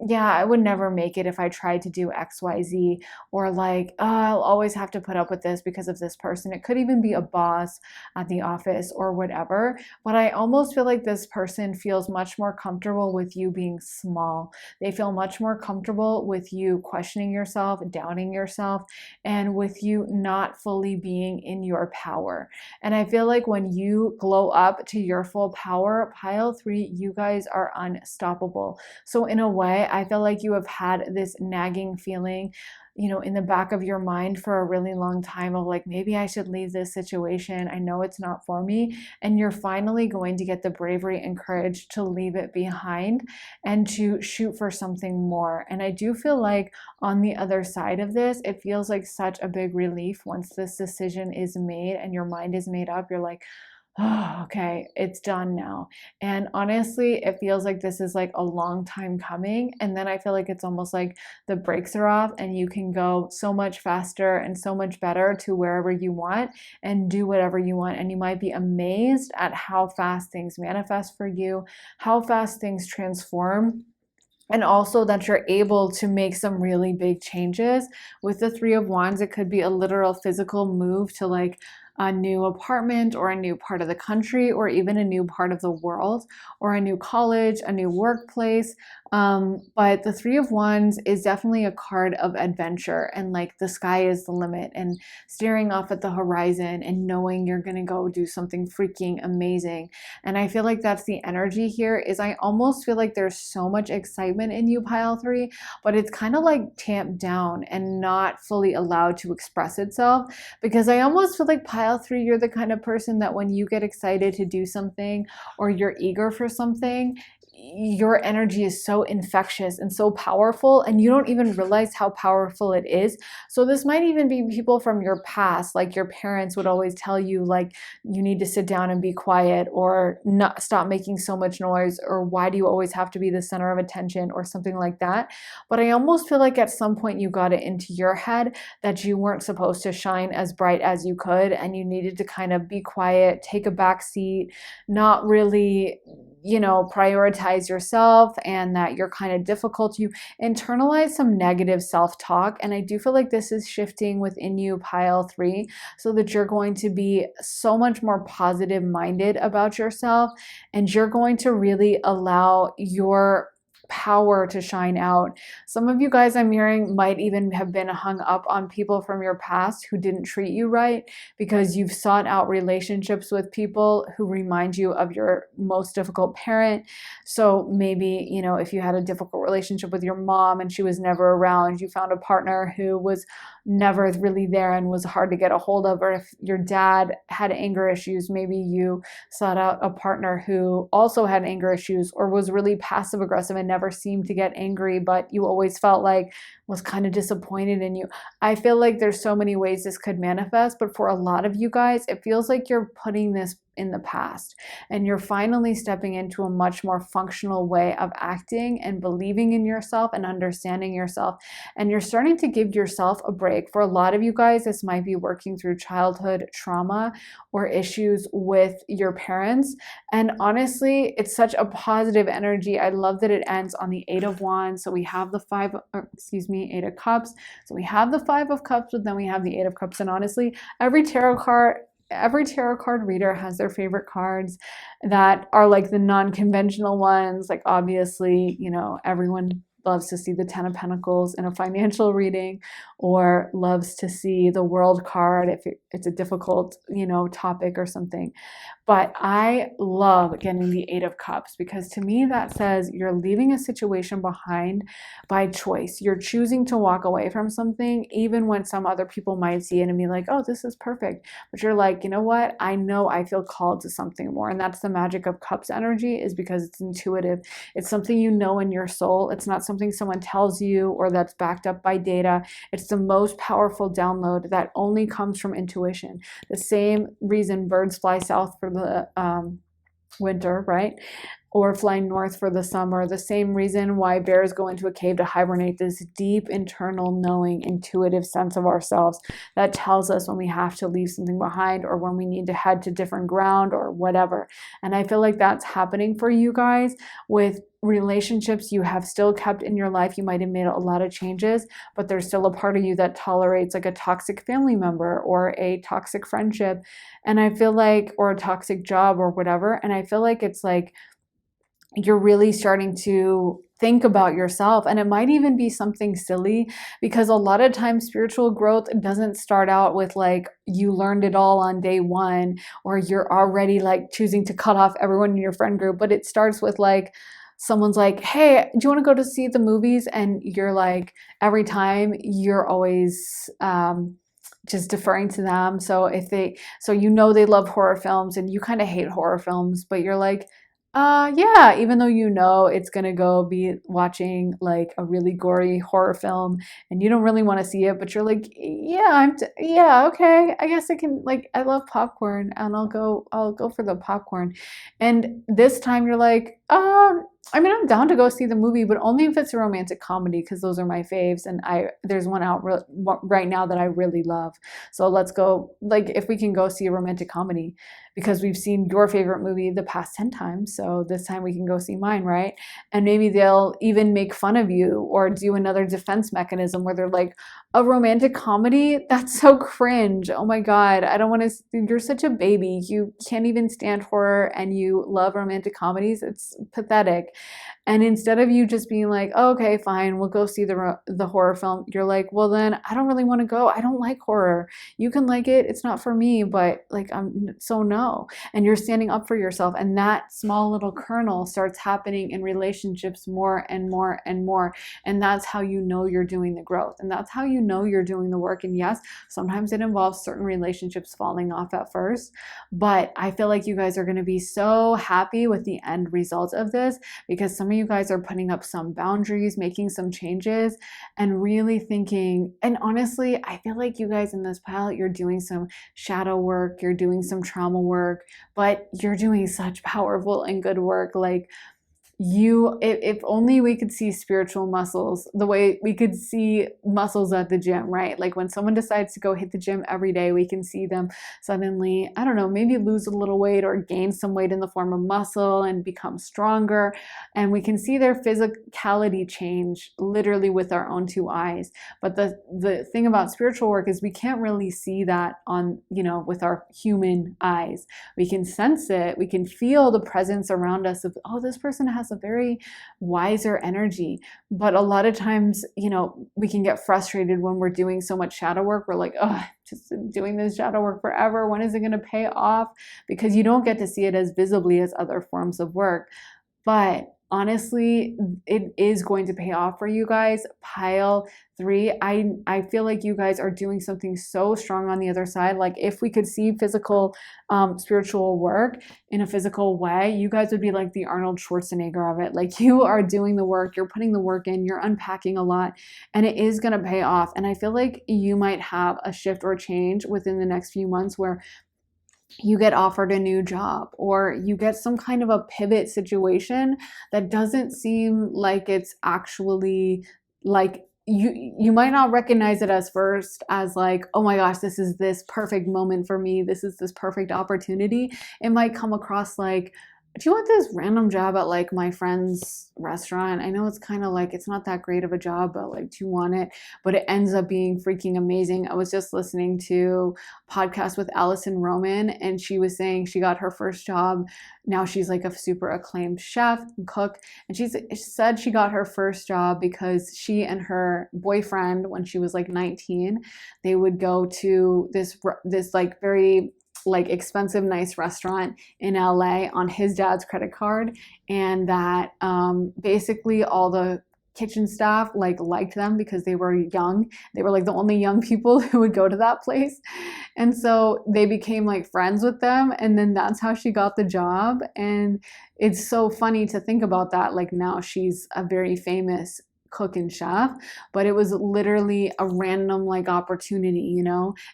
yeah, I would never make it if I tried to do XYZ, or like, oh, I'll always have to put up with this because of this person. It could even be a boss at the office or whatever, but I almost feel like this person feels much more comfortable with you being small. They feel much more comfortable with you questioning yourself, doubting yourself, and with you not fully being in your power. And I feel like when you glow up to your full power, pile 3, you guys are unstoppable. So in a way, I feel like you have had this nagging feeling in the back of your mind for a really long time of like, maybe I should leave this situation. I know it's not for me. And you're finally going to get the bravery and courage to leave it behind and to shoot for something more. And I do feel like on the other side of this, it feels like such a big relief once this decision is made and your mind is made up. You're like, oh, okay, it's done now. And honestly, it feels like this is like a long time coming. And then I feel like it's almost like the brakes are off and you can go so much faster and so much better to wherever you want and do whatever you want. And you might be amazed at how fast things manifest for you, how fast things transform. And also that you're able to make some really big changes. With the Three of Wands, it could be a literal physical move to like a new apartment or a new part of the country or even a new part of the world or a new college, a new workplace. But the Three of Wands is definitely a card of adventure and like the sky is the limit and staring off at the horizon and knowing you're going to go do something freaking amazing. And I feel like that's the energy here. Is I almost feel like there's so much excitement in you, pile 3, but it's kind of like tamped down and not fully allowed to express itself, because I almost feel like pile 3, you're the kind of person that when you get excited to do something or you're eager for something, your energy is so infectious and so powerful, and you don't even realize how powerful it is. So this might even be people from your past, like your parents would always tell you like you need to sit down and be quiet, or not stop making so much noise, or why do you always have to be the center of attention, or something like that. But I almost feel like at some point you got it into your head that you weren't supposed to shine as bright as you could, and you needed to kind of be quiet, take a back seat, not really prioritize yourself, and that you're kind of difficult. You internalize some negative self-talk. And I do feel like this is shifting within you, pile 3, so that you're going to be so much more positive minded about yourself, and you're going to really allow your power to shine out. Some of you guys I'm hearing might even have been hung up on people from your past who didn't treat you right, because you've sought out relationships with people who remind you of your most difficult parent. So maybe, if you had a difficult relationship with your mom and she was never around, you found a partner who was never really there and was hard to get a hold of. Or if your dad had anger issues, maybe you sought out a partner who also had anger issues or was really passive aggressive and never seemed to get angry, but you always felt like was kind of disappointed in you. I feel like there's so many ways this could manifest, but for a lot of you guys, it feels like you're putting this in the past and you're finally stepping into a much more functional way of acting and believing in yourself and understanding yourself. And you're starting to give yourself a break. For a lot of you guys, this might be working through childhood trauma or issues with your parents. And honestly, it's such a positive energy. I love that it ends on the 8 of Wands. So we have the 8 of Cups. So we have the 5 of Cups, but then we have the 8 of Cups. And honestly, every tarot card reader has their favorite cards that are like the non-conventional ones. Like obviously, everyone loves to see the 10 of Pentacles in a financial reading, or loves to see the World card if it's a difficult, topic or something. But I love getting the 8 of Cups, because to me that says you're leaving a situation behind by choice. You're choosing to walk away from something, even when some other people might see it and be like, oh, this is perfect. But you're like, you know what? I know I feel called to something more. And that's the magic of Cups energy, is because it's intuitive. It's something you know in your soul. It's not something someone tells you or that's backed up by data. It's the most powerful download that only comes from intuition. The same reason birds fly south for the winter, right? Or fly north for the summer. The same reason why bears go into a cave to hibernate, this deep internal knowing, intuitive sense of ourselves that tells us when we have to leave something behind, or when we need to head to different ground, or whatever. And I feel like that's happening for you guys with relationships you have still kept in your life. You might have made a lot of changes, but there's still a part of you that tolerates like a toxic family member or a toxic friendship. And I feel like, or a toxic job or whatever. And I feel like it's like, you're really starting to think about yourself. And it might even be something silly, because a lot of times spiritual growth doesn't start out with like you learned it all on day 1, or you're already like choosing to cut off everyone in your friend group, but it starts with like, someone's like, hey, do you want to go to see the movies? And you're like, every time you're always just deferring to them. So so they love horror films and you kind of hate horror films, but you're like, yeah, even though you know it's gonna go be watching like a really gory horror film and you don't really want to see it, but you're like, yeah, yeah, okay, I guess I can, like, I love popcorn and I'll go for the popcorn. And this time you're like, I mean, I'm down to go see the movie, but only if it's a romantic comedy because those are my faves, and there's one out right now that I really love. So let's go. Like, if we can go see a romantic comedy, because we've seen your favorite movie the past 10 times, so this time we can go see mine, right? And maybe they'll even make fun of you or do another defense mechanism where they're like, a romantic comedy? That's so cringe. Oh my God, I don't want to. You're such a baby. You can't even stand horror and you love romantic comedies. It's pathetic. And instead of you just being like, oh, okay, fine, we'll go see the horror film, you're like, well, then I don't really want to go. I don't like horror. You can like it. It's not for me, but like, so no. And you're standing up for yourself. And that small little kernel starts happening in relationships more and more and more. And that's how you know you're doing the growth. And that's how you know you're doing the work. And yes, sometimes it involves certain relationships falling off at first, but I feel like you guys are going to be so happy with the end result of this, because some of you guys are putting up some boundaries, making some changes, and really thinking. And honestly, I feel like you guys in this pilot, you're doing some shadow work, you're doing some trauma work, but you're doing such powerful and good work. Like, if only we could see spiritual muscles the way we could see muscles at the gym, right? Like when someone decides to go hit the gym every day, we can see them suddenly, I don't know, maybe lose a little weight or gain some weight in the form of muscle and become stronger. And we can see their physicality change literally with our own two eyes. But the thing about spiritual work is we can't really see that with our human eyes. We can sense it. We can feel the presence around us of, oh, this person has a very wiser energy. But a lot of times, we can get frustrated when we're doing so much shadow work. We're like, oh, just doing this shadow work forever. When is it going to pay off? Because you don't get to see it as visibly as other forms of work. But honestly, it is going to pay off for you guys. Pile 3, I feel like you guys are doing something so strong on the other side. Like, if we could see physical spiritual work in a physical way, you guys would be like the Arnold Schwarzenegger of it. Like, you are doing the work, you're putting the work in, you're unpacking a lot, and it is going to pay off. And I feel like you might have a shift or change within the next few months where you get offered a new job, or you get some kind of a pivot situation that doesn't seem like it's actually like you might not recognize it as first as like, oh my gosh, this is this perfect moment for me, this is this perfect opportunity. It might come across like, do you want this random job at like my friend's restaurant? I know it's kind of like, it's not that great of a job, but like, do you want it? But it ends up being freaking amazing. I was just listening to a podcast with Allison Roman, and she was saying she got her first job. Now she's like a super acclaimed chef and cook. And she said she got her first job because she and her boyfriend, when she was like 19, they would go to this like very like expensive, nice restaurant in LA on his dad's credit card. And that basically all the kitchen staff liked them because they were young. They were like the only young people who would go to that place. And so they became like friends with them. And then that's how she got the job. And it's so funny to think about that. Like, now she's a very famous cook and chef, but it was literally a random like opportunity,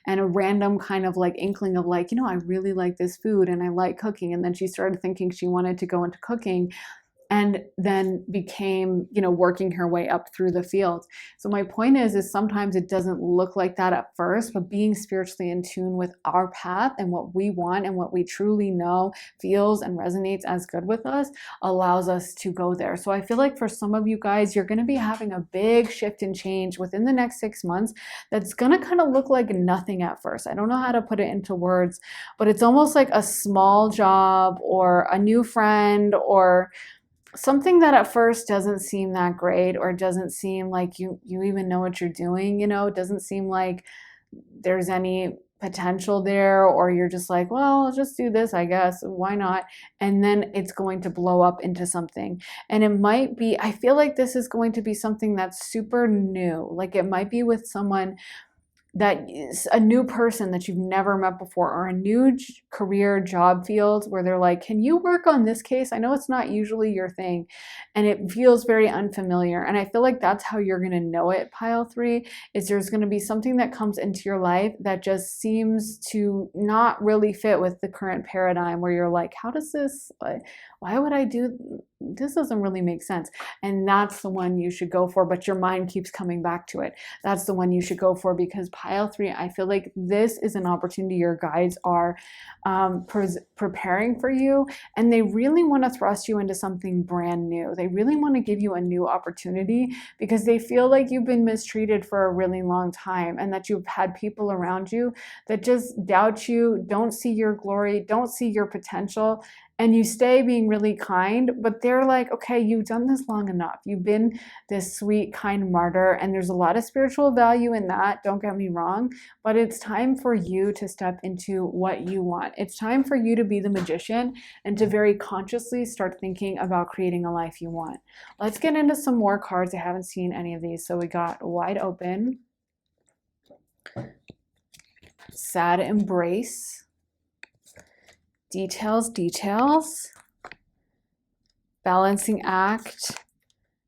and a random kind of like inkling of like, I really like this food and I like cooking. And then she started thinking she wanted to go into cooking, and then became, working her way up through the field. So my point is sometimes it doesn't look like that at first, but being spiritually in tune with our path and what we want and what we truly know feels and resonates as good with us allows us to go there. So I feel like for some of you guys, you're going to be having a big shift and change within the next 6 months that's going to kind of look like nothing at first. I don't know how to put it into words, but it's almost like a small job or a new friend or something that at first doesn't seem that great, or doesn't seem like you even know what you're doing, it doesn't seem like there's any potential there, or you're just like, well, I'll just do this, I guess, why not? And then it's going to blow up into something. And it might be, I feel like this is going to be something that's super new. Like it might be with someone that is a new person that you've never met before, or a new career job field where they're like, can you work on this case? I know it's not usually your thing, and it feels very unfamiliar. And I feel like that's how you're going to know it, pile 3, is there's going to be something that comes into your life that just seems to not really fit with the current paradigm, where you're like, how does this, why would I do this? Doesn't really make sense. And that's the one you should go for, but your mind keeps coming back to it. That's the one you should go for, because pile 3, I feel like this is an opportunity your guides are preparing for you, and they really want to thrust you into something brand new. They really want to give you a new opportunity, because they feel like you've been mistreated for a really long time, and that you've had people around you that just doubt you, don't see your glory, don't see your potential. And you stay being really kind, but they're like, okay, you've done this long enough. You've been this sweet, kind martyr, and there's a lot of spiritual value in that, don't get me wrong, but it's time for you to step into what you want. It's time for you to be the magician and to very consciously start thinking about creating a life you want. Let's get into some more cards. I haven't seen any of these. So we got wide open, sad embrace, details, balancing act,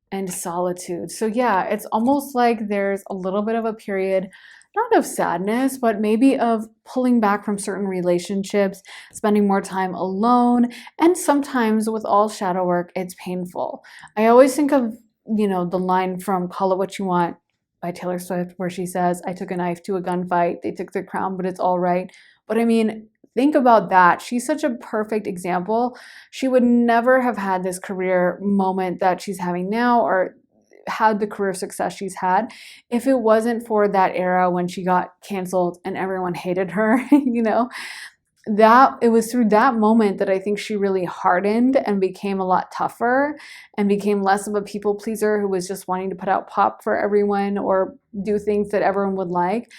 and solitude. So yeah, it's almost like there's a little bit of a period, not of sadness, but maybe of pulling back from certain relationships, spending more time alone, and sometimes with all shadow work, it's painful. I always think of, the line from Call It What You Want by Taylor Swift, where she says, I took a knife to a gunfight, they took the crown, but it's all right. But I mean, think about that. She's such a perfect example. She would never have had this career moment that she's having now, or had the career success she's had, if it wasn't for that era when she got canceled and everyone hated her. That it was through that moment that I think she really hardened and became a lot tougher, and became less of a people pleaser who was just wanting to put out pop for everyone or do things that everyone would like.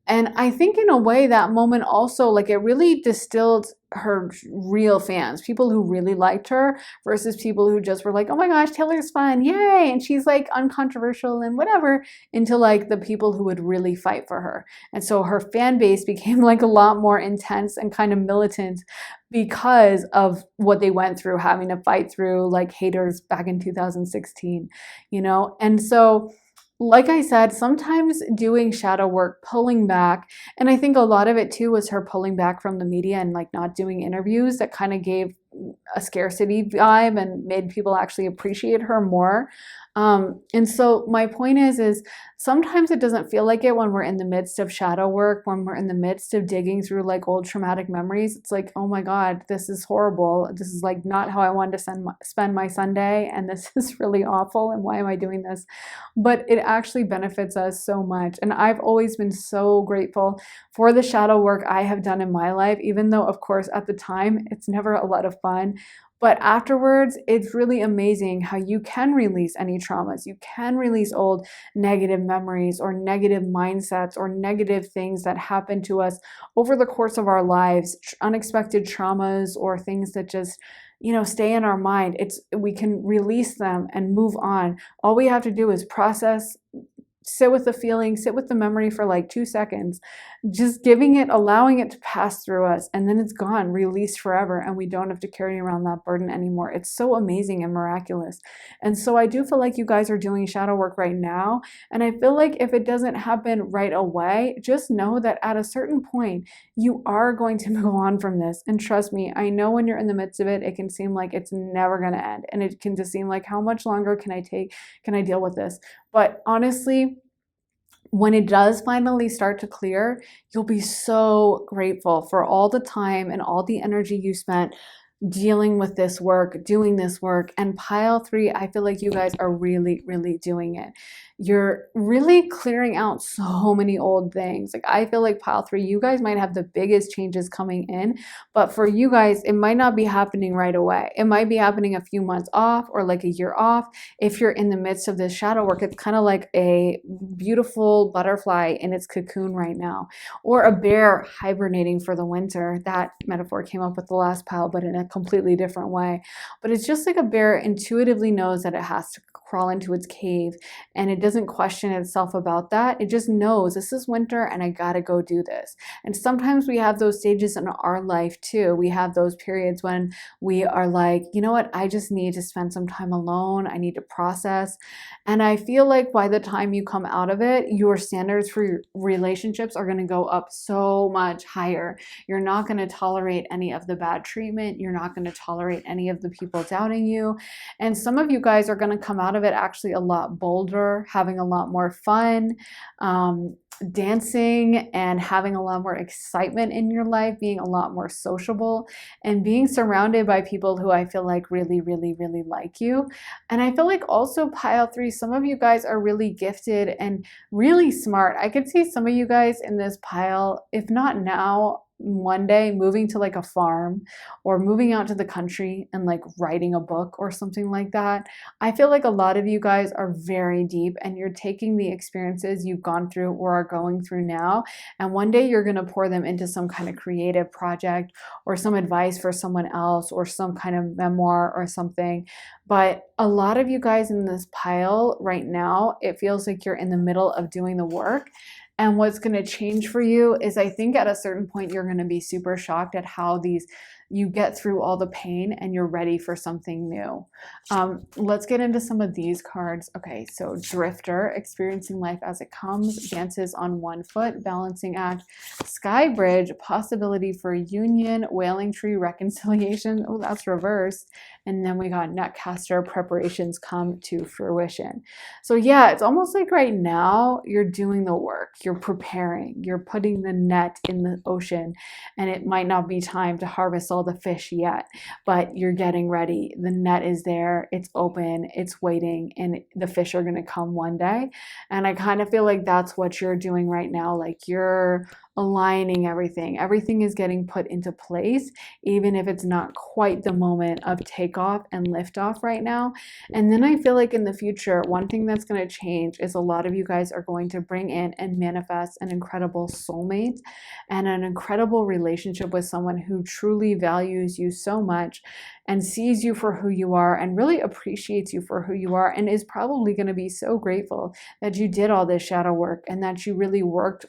And I think in a way that moment also, like, it really distilled her real fans, people who really liked her, versus people who just were like, oh my gosh, Taylor's fun, yay, and she's like uncontroversial and whatever, into like the people who would really fight for her. And so her fan base became like a lot more intense and kind of militant, because of what they went through, having to fight through like haters back in 2016, And so, like I said, sometimes doing shadow work, pulling back, and I think a lot of it too was her pulling back from the media and like not doing interviews, that kind of gave a scarcity vibe and made people actually appreciate her more. And so my point is sometimes it doesn't feel like it when we're in the midst of shadow work, when we're in the midst of digging through like old traumatic memories. It's like, oh my God, this is horrible. This is like not how I wanted to spend my Sunday. And this is really awful. And why am I doing this? But it actually benefits us so much. And I've always been so grateful for the shadow work I have done in my life, even though, of course, at the time, it's never a lot of fun. But afterwards, it's really amazing how you can release any traumas. You can release old negative memories or negative mindsets or negative things that happen to us over the course of our lives, unexpected traumas or things that just stay in our mind. We can release them and move on. All we have to do is process, sit with the feeling, sit with the memory for like 2 seconds, just allowing it to pass through us, and then it's gone, released forever, and we don't have to carry around that burden anymore. It's so amazing and miraculous. And so I do feel like you guys are doing shadow work right now, and I feel like if it doesn't happen right away, just know that at a certain point, you are going to move on from this. And trust me, I know when you're in the midst of it, it can seem like it's never going to end, and it can just seem like, how much longer can I deal with this? But honestly, when it does finally start to clear, you'll be so grateful for all the time and all the energy you spent dealing with this work, doing this work. And pile 3, I feel like you guys are really, really doing it. You're really clearing out so many old things. Like I feel like pile 3, you guys might have the biggest changes coming in, but for you guys, it might not be happening right away. It might be happening a few months off or like a year off. If you're in the midst of this shadow work, it's kind of like a beautiful butterfly in its cocoon right now, or a bear hibernating for the winter. That metaphor came up with the last pile, but in a completely different way. But it's just like a bear intuitively knows that it has to crawl into its cave, and it doesn't question itself about that. It just knows this is winter and I gotta go do this. And sometimes we have those stages in our life too. We have those periods when we are like, you know what, I just need to spend some time alone. I need to process. And I feel like by the time you come out of it, your standards for your relationships are going to go up so much higher. You're not going to tolerate any of the bad treatment. You're not going to tolerate any of the people doubting you. And some of you guys are going to come out of it actually a lot bolder, having a lot more fun, dancing and having a lot more excitement in your life, being a lot more sociable, and being surrounded by people who I feel like really, really, really like you. And I feel like also pile 3, some of you guys are really gifted and really smart. I could see some of you guys in this pile, if not now, one day moving to like a farm or moving out to the country and like writing a book or something like that. I feel like a lot of you guys are very deep and you're taking the experiences you've gone through or are going through now, and one day you're going to pour them into some kind of creative project or some advice for someone else or some kind of memoir or something. But a lot of you guys in this pile right now, it feels like you're in the middle of doing the work. And what's going to change for you is I think at a certain point you're going to be super shocked at how you get through all the pain and you're ready for something new. Let's get into some of these cards. Okay, so Drifter, experiencing life as it comes, dances on one foot, balancing act, Sky Bridge, possibility for union, Wailing Tree, reconciliation. Oh, that's reversed. And then we got Netcaster, preparations come to fruition. So yeah, it's almost like right now you're doing the work, you're preparing, you're putting the net in the ocean, and it might not be time to harvest all the fish yet, but you're getting ready. The net is there, it's open, it's waiting, and the fish are going to come one day. And I kind of feel like that's what you're doing right now. Like you're aligning everything. Everything is getting put into place, even if it's not quite the moment of takeoff and liftoff right now. And then I feel like in the future, one thing that's going to change is a lot of you guys are going to bring in and manifest an incredible soulmate and an incredible relationship with someone who truly values you so much and sees you for who you are and really appreciates you for who you are, and is probably going to be so grateful that you did all this shadow work and that you really worked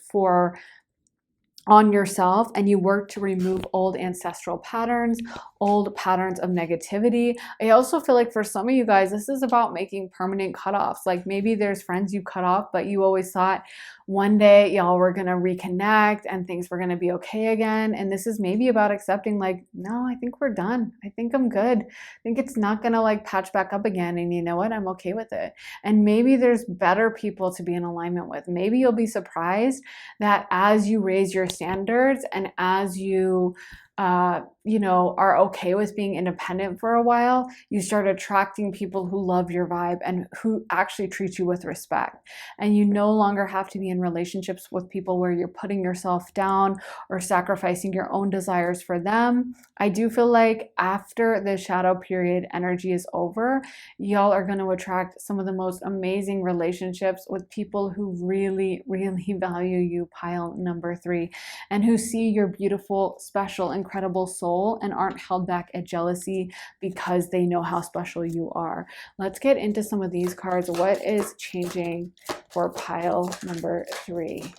on yourself and you work to remove old ancestral patterns, old patterns of negativity. I also feel like for some of you guys, this is about making permanent cutoffs. Like maybe there's friends you cut off, but you always thought one day y'all were gonna reconnect and things were gonna be okay again. And this is maybe about accepting like, no, I think we're done. I think I'm good. I think it's not gonna like patch back up again. And you know what? I'm okay with it. And maybe there's better people to be in alignment with. Maybe you'll be surprised that as you raise your standards and as you are okay with being independent for a while, you start attracting people who love your vibe and who actually treat you with respect. And you no longer have to be in relationships with people where you're putting yourself down or sacrificing your own desires for them. I do feel like after the shadow period energy is over, y'all are going to attract some of the most amazing relationships with people who really, really value you, pile number 3, and who see your beautiful, special, incredible soul and aren't held back at jealousy because they know how special you are. Let's get into some of these cards. What is changing for pile number 3?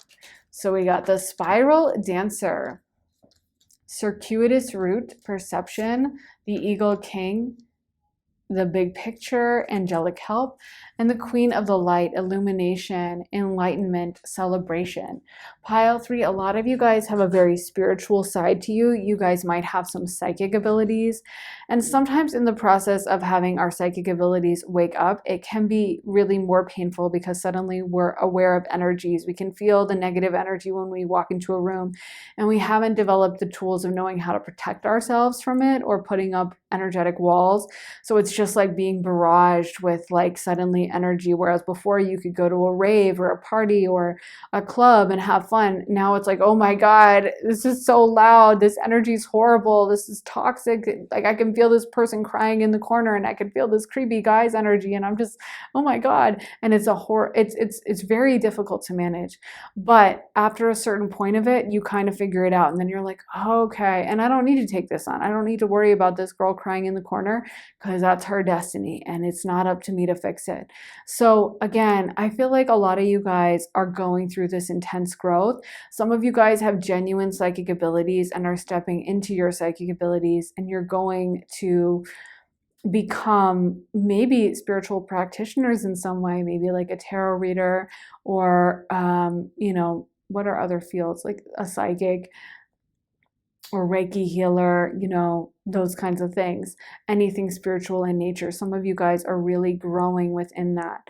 So we got the Spiral Dancer, Circuitous Route, Perception, the Eagle King, the Big Picture, Angelic Help, and the Queen of the Light, Illumination, Enlightenment, Celebration. Pile 3, a lot of you guys have a very spiritual side to you. You guys might have some psychic abilities. And sometimes in the process of having our psychic abilities wake up, it can be really more painful because suddenly we're aware of energies. We can feel the negative energy when we walk into a room, and we haven't developed the tools of knowing how to protect ourselves from it or putting up energetic walls. So it's just like being barraged with like suddenly energy. Whereas before you could go to a rave or a party or a club and have fun. Now it's like, oh my God, this is so loud. This energy is horrible. This is toxic. Like I can feel this person crying in the corner, and I can feel this creepy guy's energy. And I'm just, oh my God. And it's it's very difficult to manage. But after a certain point of it, you kind of figure it out. And then you're like, oh, okay. And I don't need to take this on. I don't need to worry about this girl crying in the corner, because that's her destiny and it's not up to me to fix it. So again, I feel like a lot of you guys are going through this intense growth. Some of you guys have genuine psychic abilities and are stepping into your psychic abilities, and you're going to become maybe spiritual practitioners in some way, maybe like a tarot reader, or what are other fields, like a psychic or Reiki healer, those kinds of things, anything spiritual in nature. Some of you guys are really growing within that.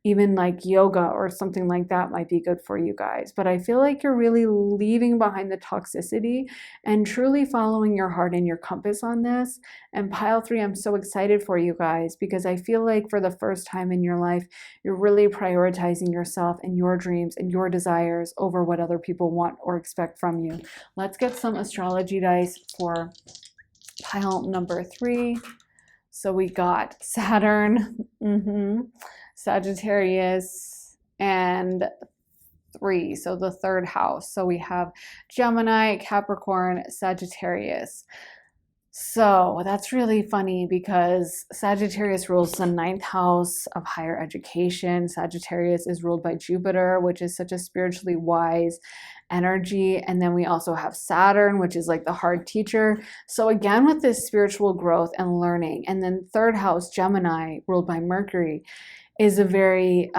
Even like yoga or something like that might be good for you guys. But I feel like you're really leaving behind the toxicity and truly following your heart and your compass on this. And pile 3, I'm so excited for you guys, because I feel like for the first time in your life, you're really prioritizing yourself and your dreams and your desires over what other people want or expect from you. Let's get some astrology dice for pile number 3. So we got Saturn, Sagittarius, and 3, so the third house. So we have Gemini, Capricorn, Sagittarius. So that's really funny, because Sagittarius rules the 9th house of higher education. Sagittarius is ruled by Jupiter, which is such a spiritually wise energy. And then we also have Saturn, which is like the hard teacher. So again, with this spiritual growth and learning. And then 3rd house, Gemini, ruled by Mercury, is a very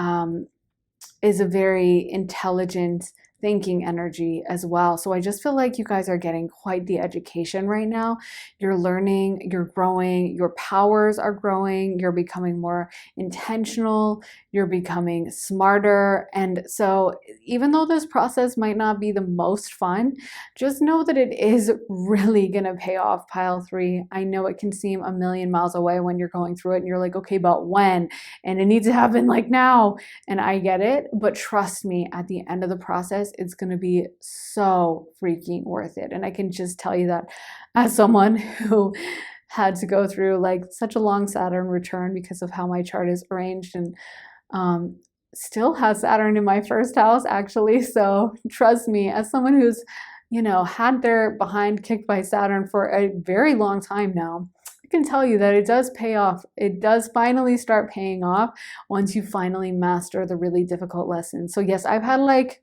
intelligent thinking energy as well. So I just feel like you guys are getting quite the education right now. You're learning, you're growing, your powers are growing, you're becoming more intentional, you're becoming smarter. And so even though this process might not be the most fun, just know that it is really going to pay off, pile 3. I know it can seem a million miles away when you're going through it and you're like, okay, but when? And it needs to happen like now. And I get it, but trust me, at the end of the process, it's going to be so freaking worth it. And I can just tell you that as someone who had to go through like such a long Saturn return because of how my chart is arranged, and still has Saturn in my 1st house actually. So trust me, as someone who's, had their behind kicked by Saturn for a very long time now, I can tell you that it does pay off. It does finally start paying off once you finally master the really difficult lessons. So yes, I've had like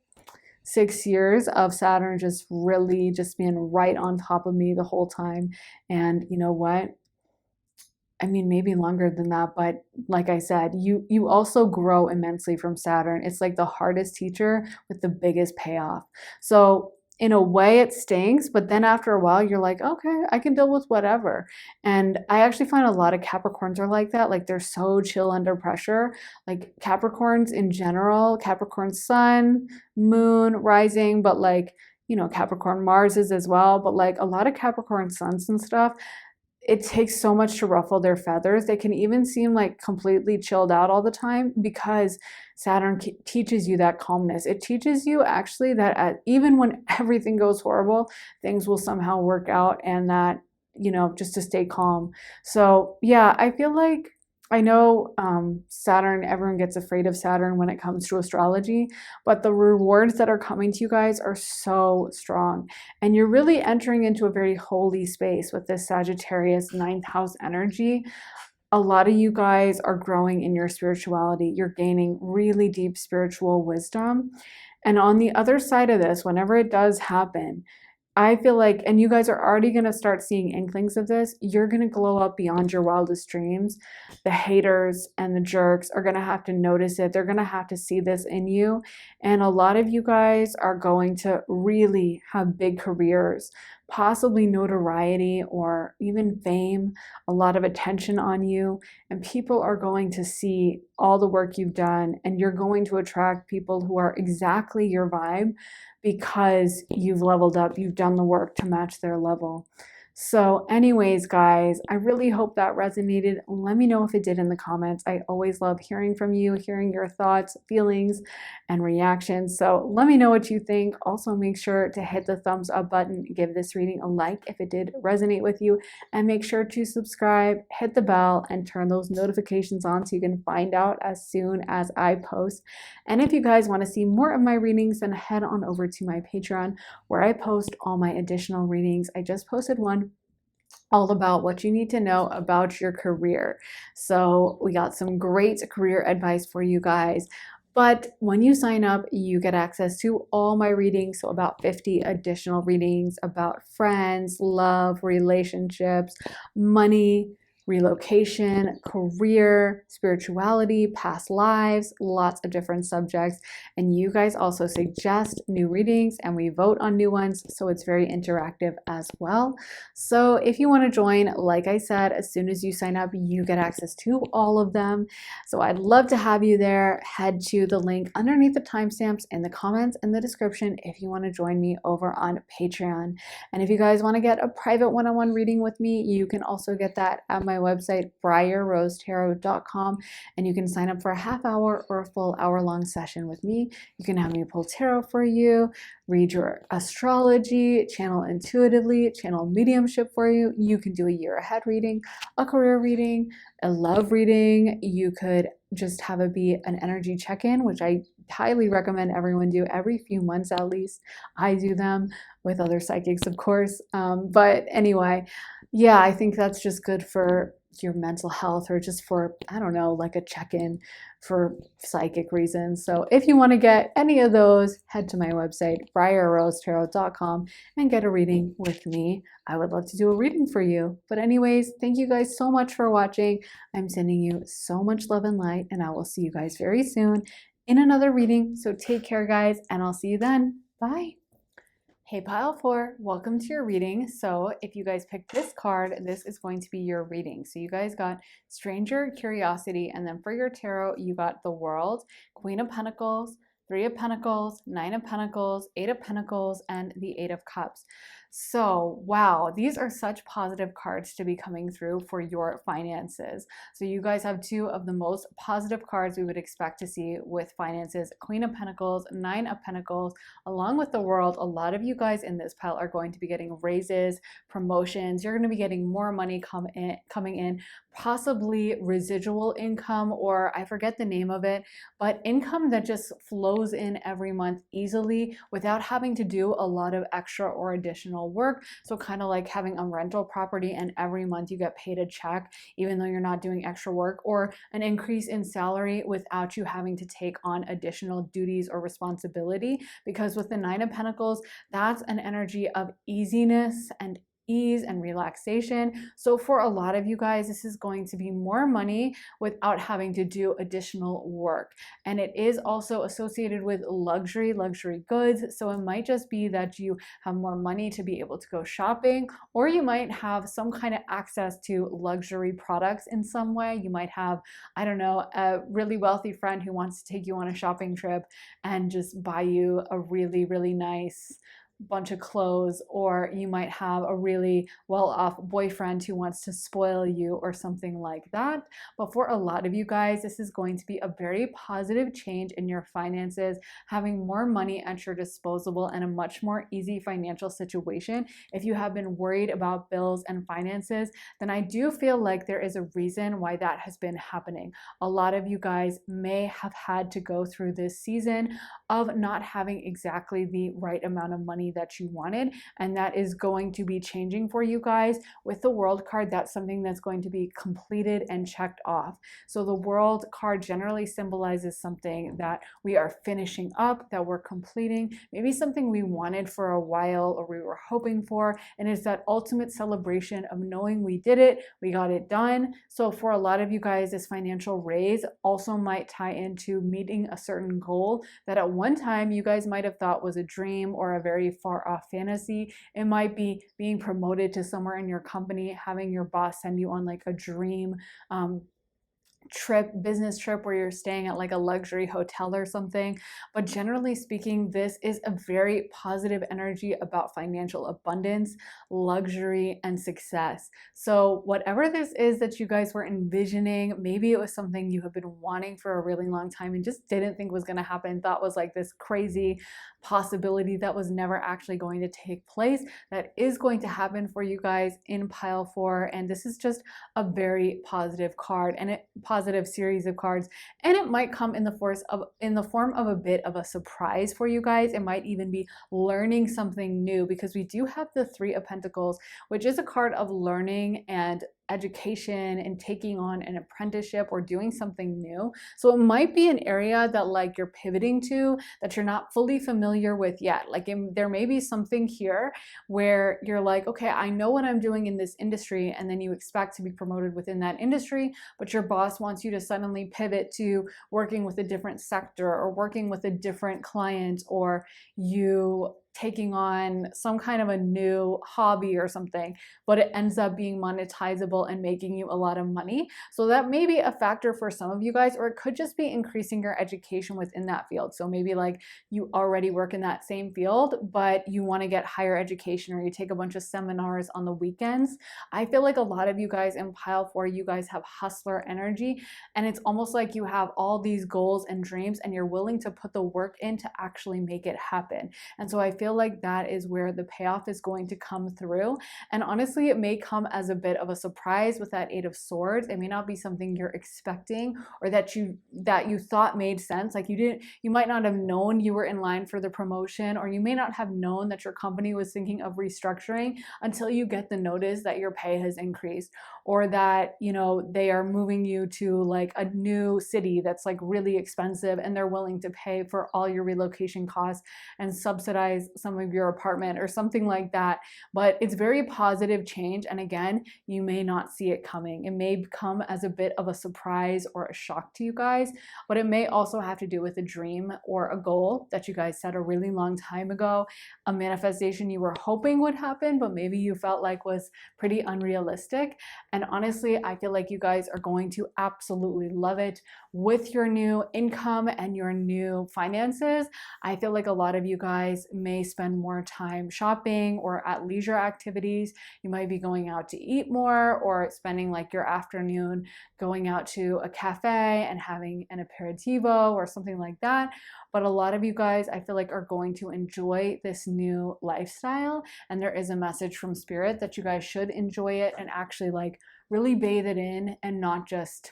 6 years of Saturn just really just being right on top of me the whole time. And you know what? I mean, maybe longer than that, but like I said, you also grow immensely from Saturn. It's like the hardest teacher with the biggest payoff. So in a way it stinks, but then after a while you're like, okay, I can deal with whatever. And I actually find a lot of Capricorns are like that. Like they're so chill under pressure. Like Capricorns in general, Capricorn sun, moon, rising, but like, Capricorn Mars is as well. But like a lot of Capricorn suns and stuff, it takes so much to ruffle their feathers. They can even seem like completely chilled out all the time, because Saturn teaches you that calmness. It teaches you actually that even when everything goes horrible, things will somehow work out, and that, just to stay calm. So yeah, I feel like, I know Saturn, everyone gets afraid of Saturn when it comes to astrology, but the rewards that are coming to you guys are so strong. And you're really entering into a very holy space with this Sagittarius 9th house energy. A lot of you guys are growing in your spirituality. You're gaining really deep spiritual wisdom. And on the other side of this, whenever it does happen, I feel like, and you guys are already going to start seeing inklings of this, you're going to glow up beyond your wildest dreams. The haters and the jerks are going to have to notice it. They're going to have to see this in you. And a lot of you guys are going to really have big careers, possibly notoriety or even fame, a lot of attention on you. And people are going to see all the work you've done, and you're going to attract people who are exactly your vibe, because you've leveled up, you've done the work to match their level. So, anyways, guys, I really hope that resonated. Let me know if it did in the comments. I always love hearing from you, hearing your thoughts, feelings, and reactions. So, let me know what you think. Also, make sure to hit the thumbs up button, give this reading a like if it did resonate with you, and make sure to subscribe, hit the bell, and turn those notifications on so you can find out as soon as I post. And if you guys want to see more of my readings, then head on over to my Patreon where I post all my additional readings. I just posted one all about what you need to know about your career. So we got some great career advice for you guys. But when you sign up, you get access to all my readings. So about 50 additional readings about friends, love, relationships, money, relocation, career, spirituality, past lives, lots of different subjects. And you guys also suggest new readings and we vote on new ones. So it's very interactive as well. So if you want to join, like I said, as soon as you sign up, you get access to all of them. So I'd love to have you there. Head to the link underneath the timestamps in the comments and the description if you want to join me over on Patreon. And if you guys want to get a private one-on-one reading with me, you can also get that at my website, briarrosetarot.com, and you can sign up for a half hour or a full hour-long session with me. You can have me pull tarot for you, read your astrology, channel intuitively, channel mediumship for you. You can do a year ahead reading, a career reading, a love reading. You could just have it be an energy check-in, which I highly recommend everyone do every few months at least. I do them with other psychics, of course. But anyway, yeah, I think that's just good for your mental health or just for, I don't know, like a check-in for psychic reasons. So if you want to get any of those, head to my website, briarrosetarot.com, and get a reading with me. I would love to do a reading for you. But anyways, thank you guys so much for watching. I'm sending you so much love and light, and I will see you guys very soon in another reading. So take care, guys, and I'll see you then. Bye. Hey Pile 4, welcome to your reading. So if you guys picked this card, this is going to be your reading. So you guys got Stranger, Curiosity, and then for your tarot, you got the World, Queen of Pentacles, Three of Pentacles, Nine of Pentacles, Eight of Pentacles, and the Eight of Cups. So, wow, these are such positive cards to be coming through for your finances. So you guys have two of the most positive cards we would expect to see with finances. Queen of Pentacles, Nine of Pentacles, along with the World. A lot of you guys in this pile are going to be getting raises, promotions. You're going to be getting more money coming in, possibly residual income, or I forget the name of it, but income that just flows in every month easily without having to do a lot of extra or additional work. So kind of like having a rental property and every month you get paid a check even though you're not doing extra work, or an increase in salary without you having to take on additional duties or responsibility. Because with the Nine of Pentacles, that's an energy of easiness and ease and relaxation. So for a lot of you guys, this is going to be more money without having to do additional work. And it is also associated with luxury goods. So it might just be that you have more money to be able to go shopping, or you might have some kind of access to luxury products in some way. You might have, I don't know, a really wealthy friend who wants to take you on a shopping trip and just buy you a really nice bunch of clothes, or you might have a really well-off boyfriend who wants to spoil you or something like that. But for a lot of you guys, this is going to be a very positive change in your finances, having more money at your disposal and a much more easy financial situation. If you have been worried about bills and finances, then I do feel like there is a reason why that has been happening. A lot of you guys may have had to go through this season of not having exactly the right amount of money that you wanted, and that is going to be changing for you guys. With the World card, that's something that's going to be completed and checked off. So the World card generally symbolizes something that we are finishing up, that we're completing, maybe something we wanted for a while or we were hoping for, and it's that ultimate celebration of knowing we did it, we got it done. So for a lot of you guys, this financial raise also might tie into meeting a certain goal that at one time you guys might have thought was a dream or a very far off fantasy. It might be being promoted to somewhere in your company, having your boss send you on like a dream business trip where you're staying at like a luxury hotel or something. But generally speaking, this is a very positive energy about financial abundance, luxury, and success. So whatever this is that you guys were envisioning, maybe it was something you have been wanting for a really long time and just didn't think was going to happen, thought was like this crazy possibility that was never actually going to take place, that is going to happen for you guys in pile 4. And this is just a very positive card, and a positive series of cards, and it might come in the form of a bit of a surprise for you guys. It might even be learning something new, because we do have the 3 of Pentacles, which is a card of learning and education and taking on an apprenticeship or doing something new. So it might be an area that like you're pivoting to that you're not fully familiar with yet. Like there may be something here where you're like, okay, I know what I'm doing in this industry, and then you expect to be promoted within that industry, but your boss wants you to suddenly pivot to working with a different sector or working with a different client, or you taking on some kind of a new hobby or something, but it ends up being monetizable and making you a lot of money. So that may be a factor for some of you guys, or it could just be increasing your education within that field. So maybe like you already work in that same field, but you want to get higher education, or you take a bunch of seminars on the weekends. I feel like a lot of you guys in pile 4, you guys have hustler energy, and it's almost like you have all these goals and dreams and you're willing to put the work in to actually make it happen. And so I feel like that is where the payoff is going to come through. And honestly, it may come as a bit of a surprise with that 8 of Swords. It may not be something you're expecting, or that you thought made sense. Like you might not have known you were in line for the promotion, or you may not have known that your company was thinking of restructuring until you get the notice that your pay has increased, or that, you know, they are moving you to like a new city that's like really expensive, and they're willing to pay for all your relocation costs and subsidize some of your apartment or something like that. But it's very positive change, and again, you may not see it coming. It may come as a bit of a surprise or a shock to you guys, but it may also have to do with a dream or a goal that you guys set a really long time ago, a manifestation you were hoping would happen, but maybe you felt like was pretty unrealistic. And honestly, I feel like you guys are going to absolutely love it with your new income and your new finances. I feel like a lot of you guys may spend more time shopping or at leisure activities. You might be going out to eat more, or spending like your afternoon going out to a cafe and having an aperitivo or something like that. But a lot of you guys, I feel like, are going to enjoy this new lifestyle. And there is a message from Spirit that you guys should enjoy it and actually like really bathe it in, and not just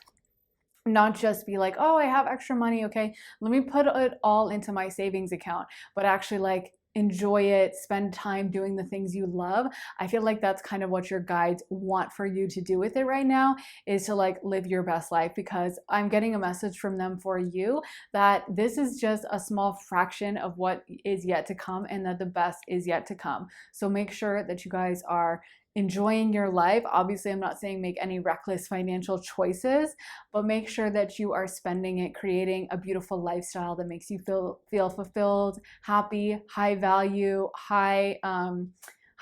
be like, oh, I have extra money, okay, let me put it all into my savings account, but actually like enjoy it, spend time doing the things you love. I feel like that's kind of what your guides want for you to do with it right now, is to like live your best life, because I'm getting a message from them for you that this is just a small fraction of what is yet to come, and that the best is yet to come. So make sure that you guys are enjoying your life. Obviously, I'm not saying make any reckless financial choices, but make sure that you are spending it creating a beautiful lifestyle that makes you feel fulfilled, happy, high value, high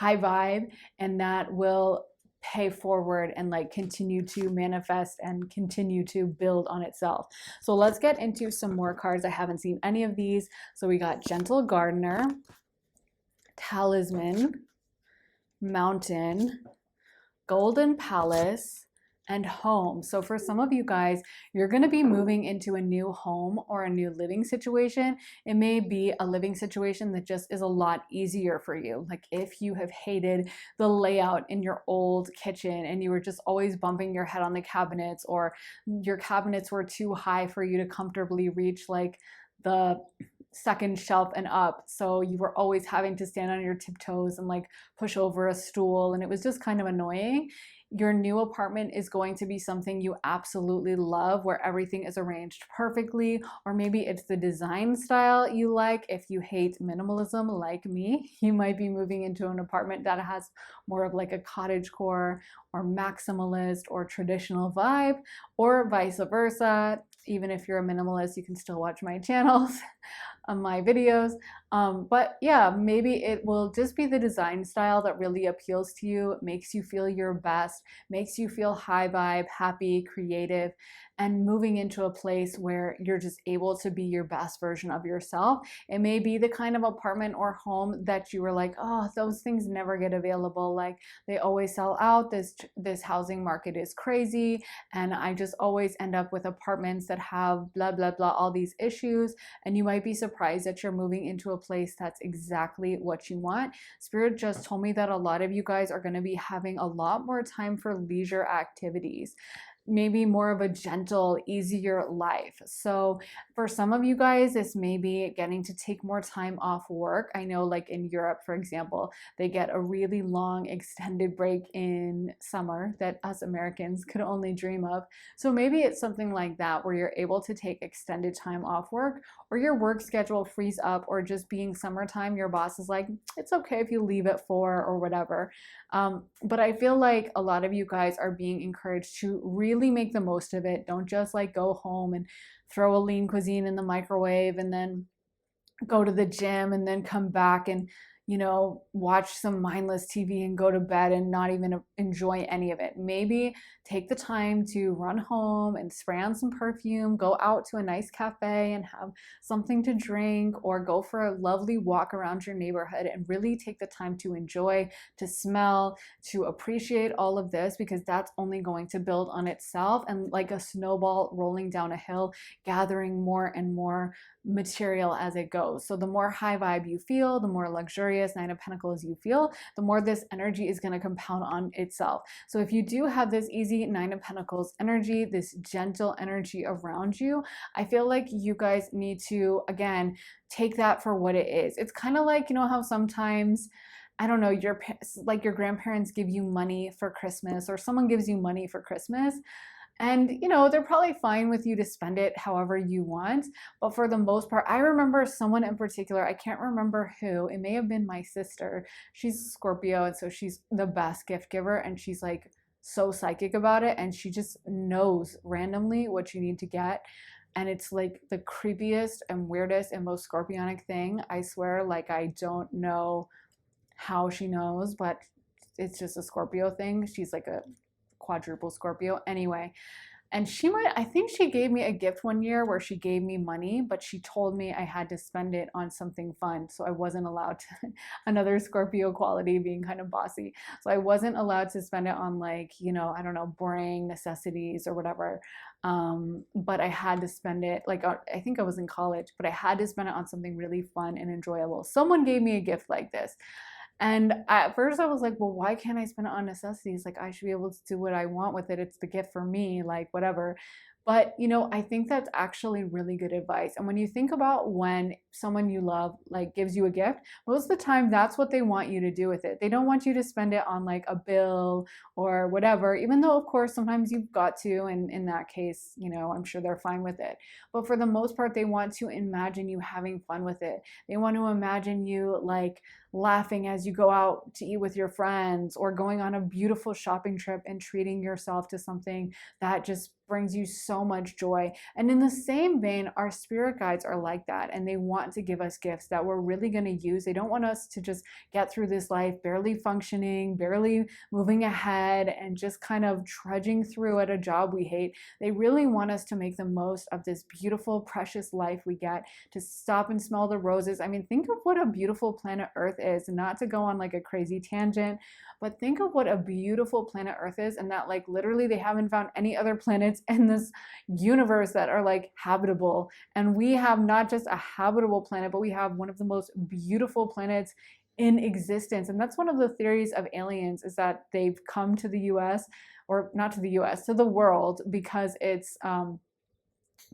vibe, and that will pay forward and like continue to manifest and continue to build on itself. So let's get into some more cards. I haven't seen any of these. So we got Gentle Gardener, Talisman, Mountain, Golden Palace, and Home. So for some of you guys, you're going to be moving into a new home or a new living situation. It may be a living situation that just is a lot easier for you. Like if you have hated the layout in your old kitchen and you were just always bumping your head on the cabinets, or your cabinets were too high for you to comfortably reach like the second shelf and up, so you were always having to stand on your tiptoes and like push over a stool, and it was just kind of annoying. Your new apartment is going to be something you absolutely love, where everything is arranged perfectly, or maybe it's the design style you like. If you hate minimalism like me, you might be moving into an apartment that has more of like a cottagecore or maximalist or traditional vibe, or vice versa. Even if you're a minimalist, you can still watch my channels on my videos. But yeah, maybe it will just be the design style that really appeals to you, makes you feel your best, makes you feel high vibe, happy, creative, and moving into a place where you're just able to be your best version of yourself. It may be the kind of apartment or home that you were like, oh, those things never get available. Like they always sell out. This housing market is crazy, and I just always end up with apartments that have blah blah blah, all these issues. And you might be surprised that you're moving into a place that's exactly what you want. Spirit just told me that a lot of you guys are going to be having a lot more time for leisure activities, maybe more of a gentle, easier life. So for some of you guys, this may be getting to take more time off work. I know like in Europe, for example, they get a really long extended break in summer that us Americans could only dream of. So maybe it's something like that where you're able to take extended time off work, or your work schedule frees up, or just being summertime, your boss is like, it's okay if you leave at 4 or whatever. But I feel like a lot of you guys are being encouraged to really make the most of it. Don't just like go home and throw a lean cuisine in the microwave and then go to the gym and then come back and, watch some mindless TV and go to bed and not even enjoy any of it. Maybe take the time to run home and spray on some perfume, go out to a nice cafe and have something to drink, or go for a lovely walk around your neighborhood and really take the time to enjoy, to smell, to appreciate all of this, because that's only going to build on itself and like a snowball rolling down a hill, gathering more and more material as it goes. So the more high vibe you feel, the more luxurious Nine of Pentacles you feel, the more this energy is going to compound on itself. So if you do have this easy Nine of Pentacles energy, this gentle energy around you, I feel like you guys need to, again, take that for what it is. It's kind of like, how sometimes, I don't know, your grandparents give you money for Christmas, or someone gives you money for Christmas. And, they're probably fine with you to spend it however you want. But for the most part, I remember someone in particular, I can't remember who, it may have been my sister. She's Scorpio, and so she's the best gift giver, and she's like so psychic about it. And she just knows randomly what you need to get. And it's like the creepiest and weirdest and most scorpionic thing. I swear, like, I don't know how she knows, but it's just a Scorpio thing. She's like a quadruple Scorpio anyway. And I think she gave me a gift one year where she gave me money, but she told me I had to spend it on something fun. So I wasn't allowed to, another Scorpio quality, being kind of bossy. So I wasn't allowed to spend it on like, I don't know, boring necessities or whatever. But I had to spend it, like, I think I was in college, but I had to spend it on something really fun and enjoyable. Someone gave me a gift like this. And at first I was like, well, why can't I spend it on necessities? Like, I should be able to do what I want with it. It's the gift for me, like whatever. But, I think that's actually really good advice. And when you think about when someone you love, like, gives you a gift, most of the time that's what they want you to do with it. They don't want you to spend it on like a bill or whatever, even though of course sometimes you've got to, and in that case, I'm sure they're fine with it. But for the most part, they want to imagine you having fun with it. They want to imagine you like laughing as you go out to eat with your friends, or going on a beautiful shopping trip and treating yourself to something that just brings you so much joy. And in the same vein, our spirit guides are like that, and they want to give us gifts that we're really going to use. They don't want us to just get through this life barely functioning, barely moving ahead, and just kind of trudging through at a job we hate. They really want us to make the most of this beautiful, precious life we get, to stop and smell the roses. I mean, think of what a beautiful planet Earth is, and not to go on like a crazy tangent, but think of what a beautiful planet Earth is, and that like literally they haven't found any other planets in this universe that are like habitable. And we have not just a habitable planet, but we have one of the most beautiful planets in existence. And that's one of the theories of aliens, is that they've come to the US, or not to the US, to the world, because it's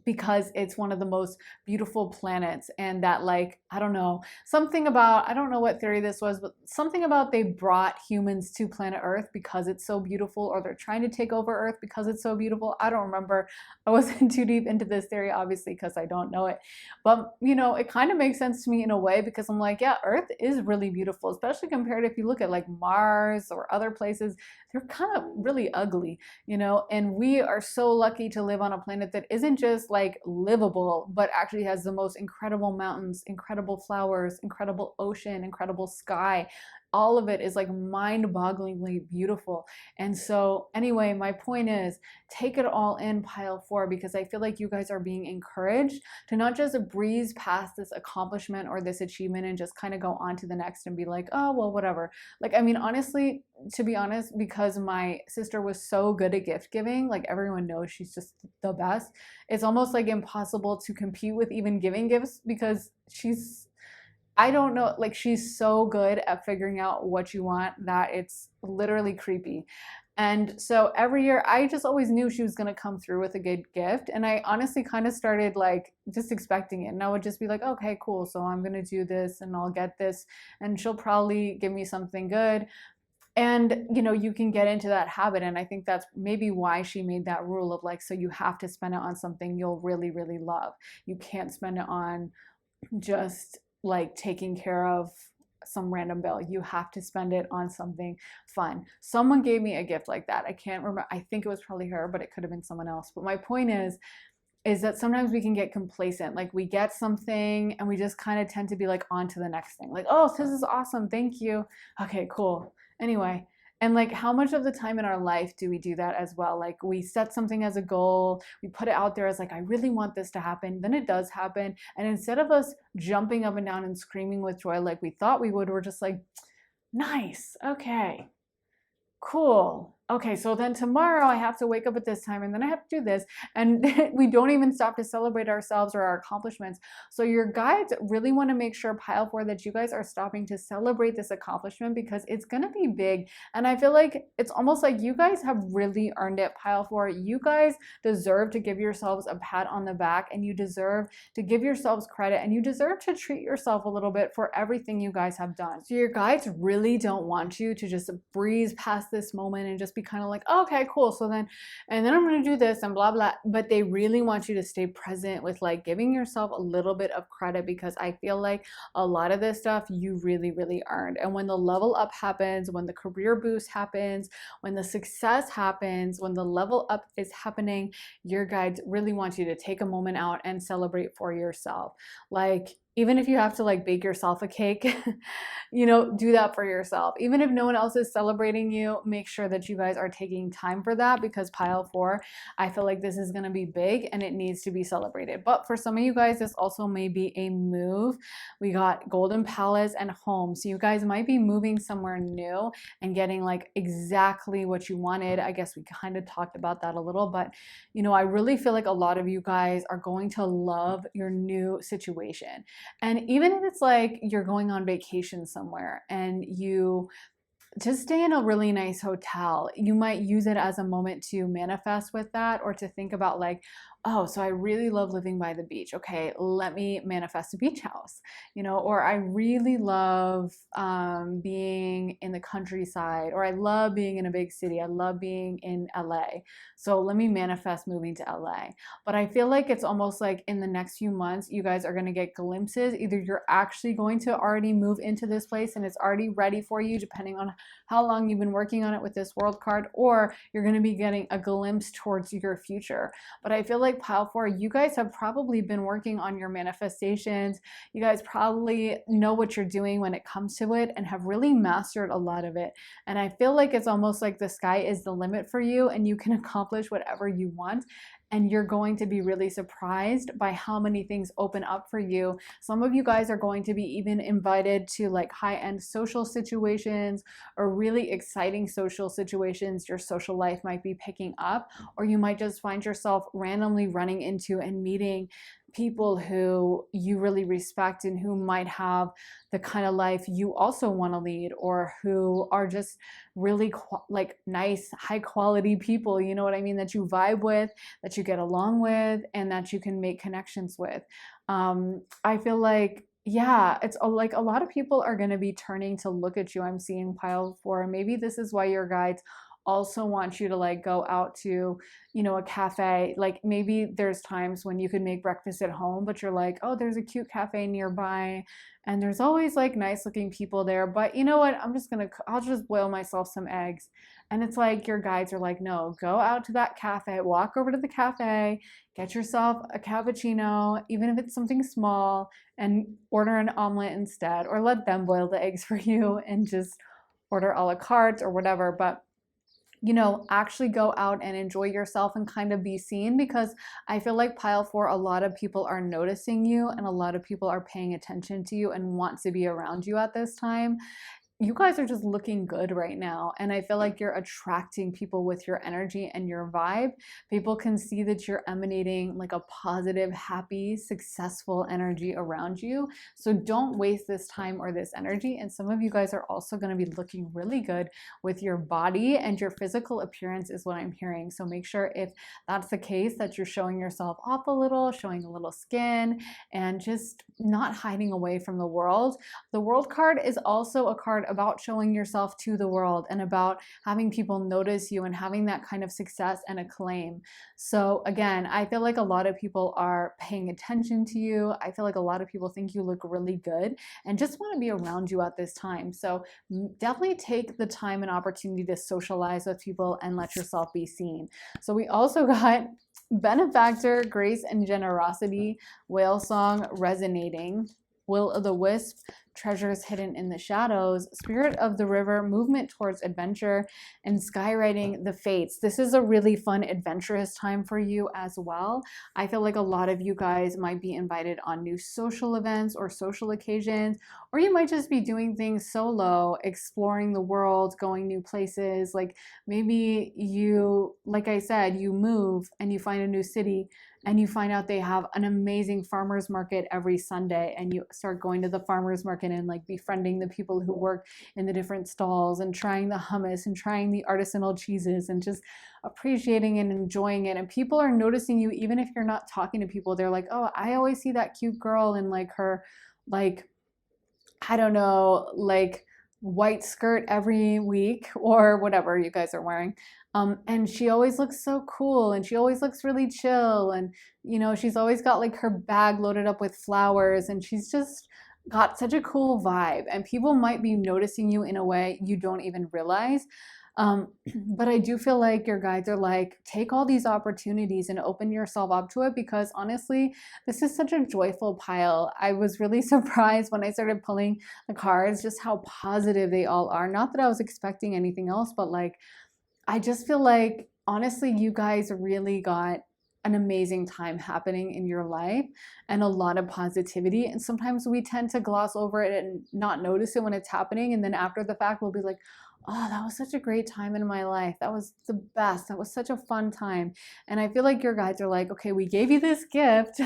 because it's one of the most beautiful planets, and that, like, I don't know, something about, I don't know what theory this was, but something about they brought humans to planet Earth because it's so beautiful, or they're trying to take over Earth because it's so beautiful. I don't remember. I wasn't too deep into this theory, obviously, because I don't know it. But it kind of makes sense to me in a way, because I'm like, yeah, Earth is really beautiful, especially compared, if you look at like Mars or other places, they're kind of really ugly, and we are so lucky to live on a planet that isn't just like livable, but actually has the most incredible mountains, incredible flowers, incredible ocean, incredible sky. All of it is like mind-bogglingly beautiful. And so anyway, my point is, take it all in, pile 4, because I feel like you guys are being encouraged to not just breeze past this accomplishment or this achievement and just kind of go on to the next and be like, oh, well, whatever. Like, I mean, honestly, to be honest, because my sister was so good at gift giving, like everyone knows she's just the best, it's almost like impossible to compete with even giving gifts, because I don't know, like she's so good at figuring out what you want that it's literally creepy. And so every year I just always knew she was going to come through with a good gift. And I honestly kind of started like just expecting it. And I would just be like, okay, cool. So I'm going to do this and I'll get this. And she'll probably give me something good. And you can get into that habit. And I think that's maybe why she made that rule of like, so you have to spend it on something you'll really, really love. You can't spend it on just like taking care of some random bill. You have to spend it on something fun. Someone gave me a gift like that. I can't remember. I think it was probably her, but it could have been someone else. But my point is that sometimes we can get complacent. Like we get something and we just kind of tend to be like on to the next thing. Like, oh, this is awesome. Thank you. Okay, cool. Anyway, and like how much of the time in our life do we do that as well? Like we set something as a goal, we put it out there as like, I really want this to happen. Then it does happen. And instead of us jumping up and down and screaming with joy like we thought we would, we're just like, nice. Okay, cool. Okay, so then tomorrow I have to wake up at this time and then I have to do this. And we don't even stop to celebrate ourselves or our accomplishments. So your guides really want to make sure, pile 4, that you guys are stopping to celebrate this accomplishment, because it's going to be big. And I feel like it's almost like you guys have really earned it, pile 4. You guys deserve to give yourselves a pat on the back, and you deserve to give yourselves credit, and you deserve to treat yourself a little bit for everything you guys have done. So your guides really don't want you to just breeze past this moment and just be kind of like, oh, okay, cool. So then, and then I'm going to do this and blah, blah. But they really want you to stay present with like giving yourself a little bit of credit, because I feel like a lot of this stuff you really, really earned. And when the level up happens, when the career boost happens, when the success happens, when the level up is happening, your guides really want you to take a moment out and celebrate for yourself. Like, even if you have to like bake yourself a cake, do that for yourself. Even if no one else is celebrating you, make sure that you guys are taking time for that, because pile 4, I feel like this is going to be big and it needs to be celebrated. But for some of you guys, this also may be a move. We got Golden Palace and home. So you guys might be moving somewhere new and getting like exactly what you wanted. I guess we kind of talked about that a little, but I really feel like a lot of you guys are going to love your new situation. And even if it's like you're going on vacation somewhere and you just stay in a really nice hotel, you might use it as a moment to manifest with that, or to think about like, oh, so I really love living by the beach. Okay, let me manifest a beach house, or I really love being in the countryside, or I love being in a big city. I love being in LA. So let me manifest moving to LA. But I feel like it's almost like in the next few months, you guys are going to get glimpses. Either you're actually going to already move into this place and it's already ready for you, depending on how long you've been working on it with this world card, or you're going to be getting a glimpse towards your future. But I feel like pile 4, you guys have probably been working on your manifestations. You guys probably know what you're doing when it comes to it and have really mastered a lot of it. And I feel like it's almost like the sky is the limit for you and you can accomplish whatever you want. And you're going to be really surprised by how many things open up for you. Some of you guys are going to be even invited to like high-end social situations, or really exciting social situations your social life might be picking up, or you might just find yourself randomly running into and meeting people who you really respect and who might have the kind of life you also want to lead, or who are just really like nice, high quality people, you know what I mean, that you vibe with, that you get along with, and that you can make connections with. I feel like, yeah, it's like a lot of people are going to be turning to look at you. I'm seeing pile four. Maybe this is why your guides also want you to like go out to, you know, a cafe. Like maybe there's times when you could make breakfast at home, but you're like, oh, there's a cute cafe nearby and there's always like nice looking people there. But you know what? I'll just boil myself some eggs. And it's like your guides are like, no, go out to that cafe, walk over to the cafe, get yourself a cappuccino, even if it's something small, and order an omelet instead, or let them boil the eggs for you and just order a la carte or whatever. But you know, actually go out and enjoy yourself and kind of be seen, because I feel like pile four, a lot of people are noticing you and a lot of people are paying attention to you and want to be around you at this time. You guys are just looking good right now, and I feel like you're attracting people with your energy and your vibe. People can see that you're emanating like a positive, happy, successful energy around you. So don't waste this time or this energy. And some of you guys are also going to be looking really good with your body, and your physical appearance is what I'm hearing. So make sure, if that's the case, that you're showing yourself off a little, showing a little skin, and just not hiding away from the world. The World card is also a card about showing yourself to the world and about having people notice you and having that kind of success and acclaim. So again, I feel like a lot of people are paying attention to you. I feel like a lot of people think you look really good and just want to be around you at this time. So definitely take the time and opportunity to socialize with people and let yourself be seen. So we also got benefactor, grace and generosity, whale song resonating, will o' the wisp, treasures hidden in the shadows, spirit of the river, movement towards adventure, and skywriting the fates. This is a really fun, adventurous time for you as well. I feel like a lot of you guys might be invited on new social events or social occasions, or you might just be doing things solo, exploring the world, going new places. Like maybe you, like I said, you move and you find a new city and you find out they have an amazing farmers market every Sunday, and you start going to the farmers market and like befriending the people who work in the different stalls and trying the hummus and trying the artisanal cheeses and just appreciating and enjoying it. And people are noticing you even if you're not talking to people. They're like, oh, I always see that cute girl in like her, like, I don't know, like white skirt every week or whatever you guys are wearing. And she always looks so cool, and she always looks really chill, and you know, she's always got like her bag loaded up with flowers, and she's just got such a cool vibe, and people might be noticing you in a way you don't even realize. But I do feel like your guides are like, take all these opportunities and open yourself up to it, because honestly, this is such a joyful pile. I was really surprised when I started pulling the cards just how positive they all are. Not that I was expecting anything else, but like, I just feel like, honestly, you guys really got an amazing time happening in your life and a lot of positivity. And sometimes we tend to gloss over it and not notice it when it's happening. And then after the fact, we'll be like, oh, that was such a great time in my life. That was the best. That was such a fun time. And I feel like your guides are like, okay, we gave you this gift.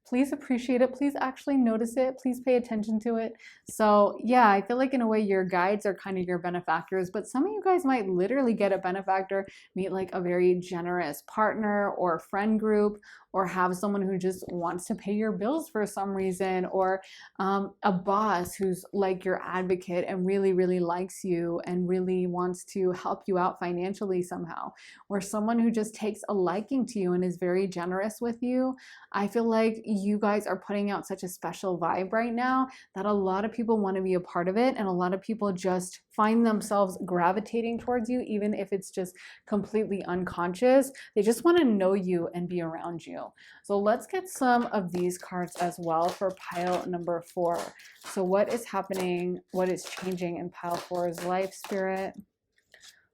Please appreciate it. Please actually notice it. Please pay attention to it. So yeah, I feel like in a way your guides are kind of your benefactors, but some of you guys might literally get a benefactor, meet like a very generous partner or friend group, or have someone who just wants to pay your bills for some reason, or a boss who's like your advocate and really, really likes you and really wants to help you out financially somehow, or someone who just takes a liking to you and is very generous with you. I feel like you guys are putting out such a special vibe right now that a lot of people want to be a part of it, and a lot of people just find themselves gravitating towards you, even if it's just completely unconscious. They just want to know you and be around you. So let's get some of these cards as well for pile number 4. So what is happening? What is changing in pile 4's life, spirit?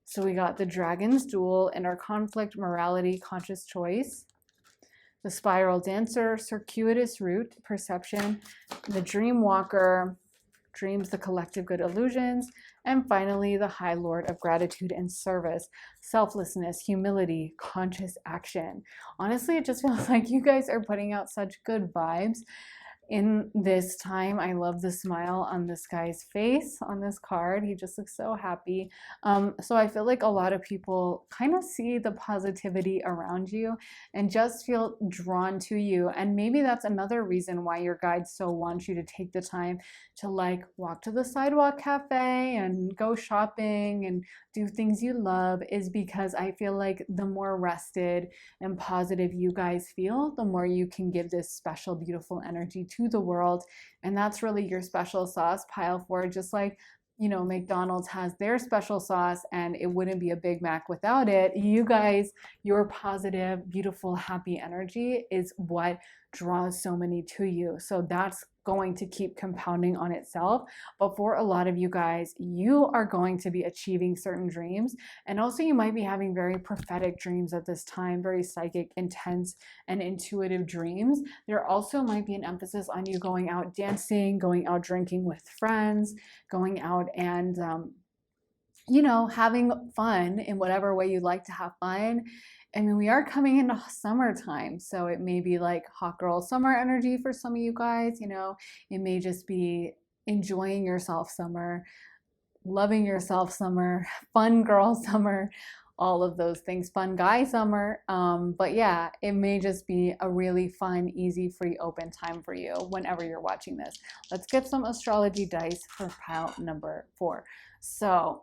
So we got the Dragon's Duel, inner conflict, morality, conscious choice. The Spiral Dancer, circuitous route, perception. The Dream Walker, dreams, the collective good illusions, and finally, the High Lord of gratitude and service, selflessness, humility, conscious action. Honestly, it just feels like you guys are putting out such good vibes in this time. I love the smile on this guy's face on this card. He just looks so happy. So I feel like a lot of people kind of see the positivity around you and just feel drawn to you. And maybe that's another reason why your guides so want you to take the time to like walk to the sidewalk cafe and go shopping and do things you love, is because I feel like the more rested and positive you guys feel, the more you can give this special, beautiful energy to the world. And that's really your special sauce, pile 4. Just like, you know, McDonald's has their special sauce and it wouldn't be a Big Mac without it. You guys, your positive, beautiful, happy energy is what draws so many to you. So that's going to keep compounding on itself. But for a lot of you guys, you are going to be achieving certain dreams. And also you might be having very prophetic dreams at this time, very psychic, intense, and intuitive dreams. There also might be an emphasis on you going out dancing, going out drinking with friends, going out and you know, having fun in whatever way you like to have fun. I mean, we are coming into summertime, so it may be like hot girl summer energy for some of you guys. You know, it may just be enjoying yourself summer, loving yourself summer, fun girl summer, all of those things, fun guy summer. But yeah, it may just be a really fun, easy, free, open time for you whenever you're watching this. Let's get some astrology dice for pile number 4. So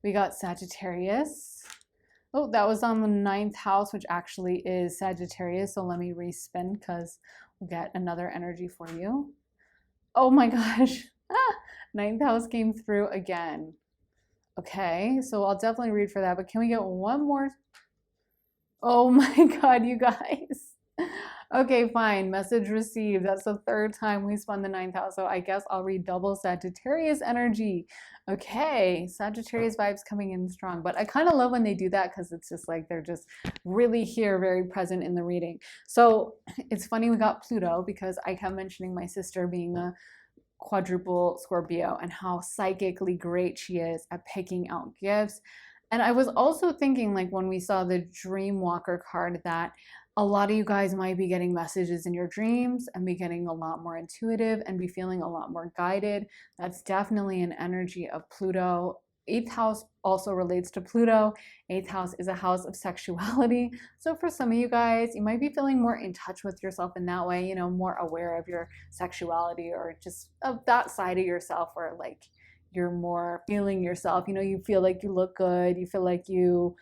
we got Sagittarius. Oh, that was on the 9th house, which actually is Sagittarius. So let me respin because we'll get another energy for you. Oh my gosh. 9th house came through again. Okay, so I'll definitely read for that. But can we get one more? Oh my God, you guys. Okay, fine. Message received. That's the 3rd time we spun the 9th house. So I guess I'll read double Sagittarius energy. Okay, Sagittarius vibes coming in strong. But I kind of love when they do that because it's just like they're just really here, very present in the reading. So it's funny we got Pluto because I kept mentioning my sister being a quadruple Scorpio and how psychically great she is at picking out gifts. And I was also thinking, like, when we saw the Dream Walker card, that a lot of you guys might be getting messages in your dreams and be getting a lot more intuitive and be feeling a lot more guided. That's definitely an energy of Pluto. 8th house also relates to Pluto. 8th house is a house of sexuality. So for some of you guys, you might be feeling more in touch with yourself in that way, you know, more aware of your sexuality or just of that side of yourself where like you're more feeling yourself. You know, you feel like you look good. You feel like you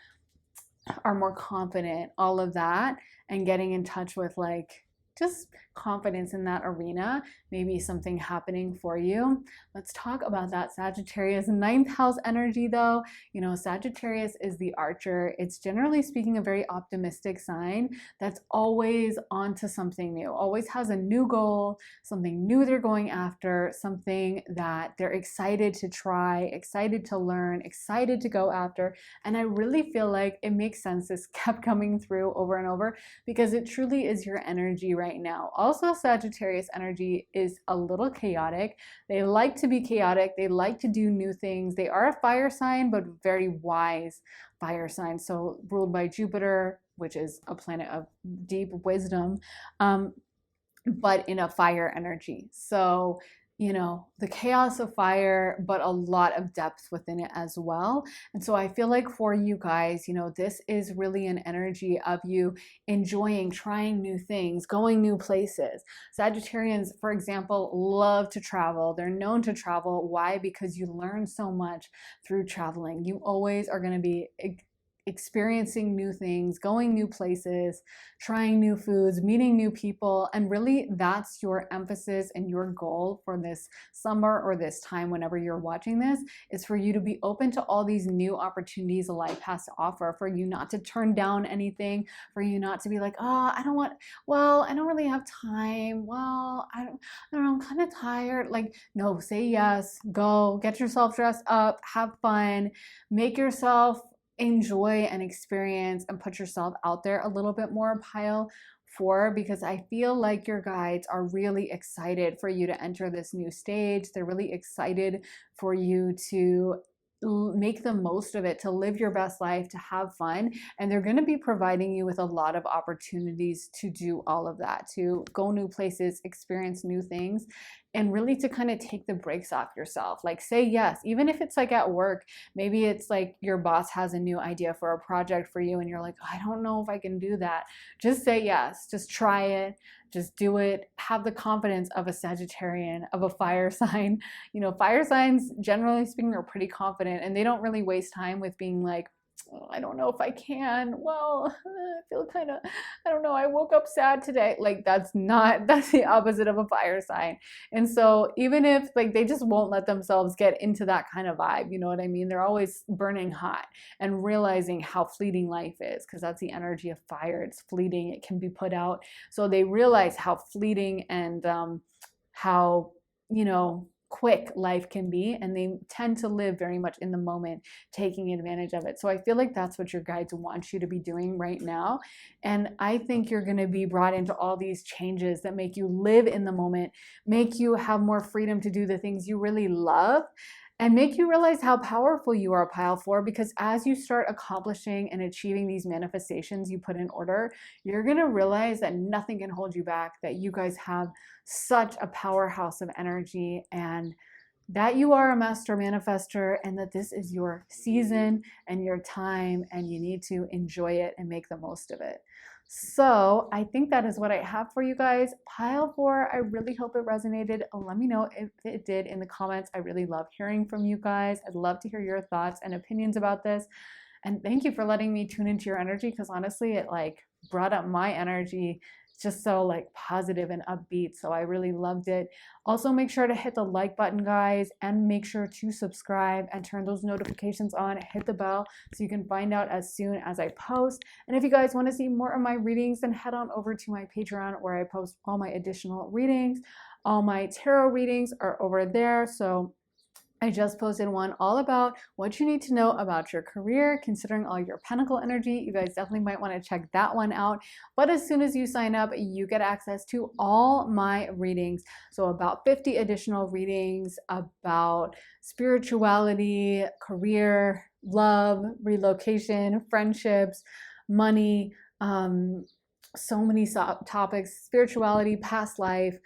are more confident, all of that, and getting in touch with like just confidence in that arena, maybe something happening for you. Let's talk about that Sagittarius 9th house energy though. You know, Sagittarius is the archer. It's generally speaking a very optimistic sign that's always onto something new, always has a new goal, something new they're going after, something that they're excited to try, excited to learn, excited to go after. And I really feel like it makes sense this kept coming through over and over because it truly is your energy right now. Also, Sagittarius energy is a little chaotic. They like to be chaotic. They like to do new things. They are a fire sign, but very wise fire sign. So ruled by Jupiter, which is a planet of deep wisdom, but in a fire energy. So, you know, the chaos of fire, but a lot of depth within it as well. And so I feel like for you guys, you know, this is really an energy of you enjoying, trying new things, going new places. Sagittarians, for example, love to travel. They're known to travel. Why? Because you learn so much through traveling. You always are going to be experiencing new things, going new places, trying new foods, meeting new people. And really that's your emphasis and your goal for this summer or this time whenever you're watching this, is for you to be open to all these new opportunities life has to offer, for you not to turn down anything, for you not to be like, oh, I don't really have time. Well, I don't know, I'm kind of tired. Like, no, say yes, go, get yourself dressed up, have fun, make yourself enjoy and experience and put yourself out there a little bit more, pile 4, because I feel like your guides are really excited for you to enter this new stage. They're really excited for you to make the most of it, to live your best life, to have fun. And they're going to be providing you with a lot of opportunities to do all of that, to go new places, experience new things, and really to kind of take the brakes off yourself. Like, say yes, even if it's like at work. Maybe it's like your boss has a new idea for a project for you and you're like, I don't know if I can do that. Just say yes, just try it, just do it. Have the confidence of a Sagittarian, of a fire sign. You know, fire signs, generally speaking, are pretty confident and they don't really waste time with being like, oh, I don't know if I can. Well, I feel kind of, I don't know, I woke up sad today. Like, that's the opposite of a fire sign. And so even if like they just won't let themselves get into that kind of vibe, you know what I mean? They're always burning hot and realizing how fleeting life is, because that's the energy of fire. It's fleeting, it can be put out. So they realize how fleeting and how, you know, quick life can be, and they tend to live very much in the moment, taking advantage of it. So I feel like that's what your guides want you to be doing right now. And I think you're going to be brought into all these changes that make you live in the moment, make you have more freedom to do the things you really love, and make you realize how powerful you are, pile 4, because as you start accomplishing and achieving these manifestations you put in order, you're going to realize that nothing can hold you back, that you guys have such a powerhouse of energy, and that you are a master manifester, and that this is your season and your time, and you need to enjoy it and make the most of it. So I think that is what I have for you guys. Pile 4, I really hope it resonated. Let me know if it did in the comments. I really love hearing from you guys. I'd love to hear your thoughts and opinions about this. And thank you for letting me tune into your energy, because honestly, it like brought up my energy, just so like positive and upbeat. So I really loved it. Also, make sure to hit the like button, guys, and make sure to subscribe and turn those notifications on. Hit the bell so you can find out as soon as I post. And if you guys want to see more of my readings, then head on over to my Patreon, where I post all my additional readings. All my tarot readings are over there. So I just posted one all about what you need to know about your career, considering all your pentacle energy. You guys definitely might want to check that one out. But as soon as you sign up, you get access to all my readings. So about 50 additional readings about spirituality, career, love, relocation, friendships, money, so many topics, spirituality, past life,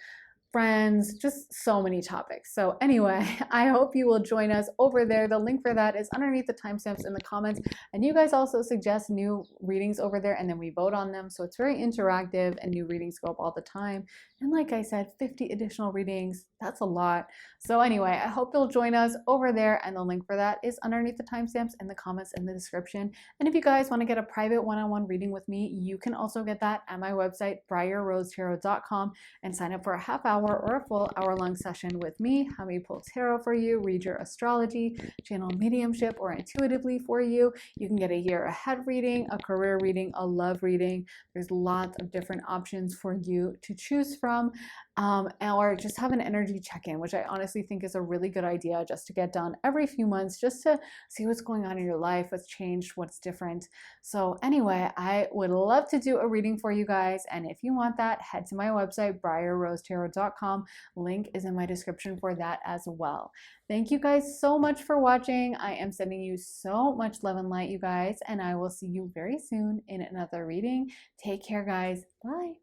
friends, just so many topics. So anyway, I hope you will join us over there. The link for that is underneath the timestamps in the comments. And you guys also suggest new readings over there, and then we vote on them. So it's very interactive, and new readings go up all the time. And like I said, 50 additional readings, that's a lot. So anyway, I hope you'll join us over there, and the link for that is underneath the timestamps in the comments in the description. And if you guys want to get a private one-on-one reading with me, you can also get that at my website, briarrosetarot.com, and sign up for a half hour or a full hour-long session with me. Have me pull tarot for you, read your astrology, channel mediumship, or intuitively for you. You can get a year ahead reading, a career reading, a love reading. There's lots of different options for you to choose from. Or just have an energy check-in, which I honestly think is a really good idea, just to get done every few months, just to see what's going on in your life, what's changed, what's different. So anyway, I would love to do a reading for you guys, and if you want that, head to my website, briarrosetarot.com. Link is in my description for that as well. Thank you guys so much for watching. I am sending you so much love and light, you guys, and I will see you very soon in another reading. Take care, guys. Bye.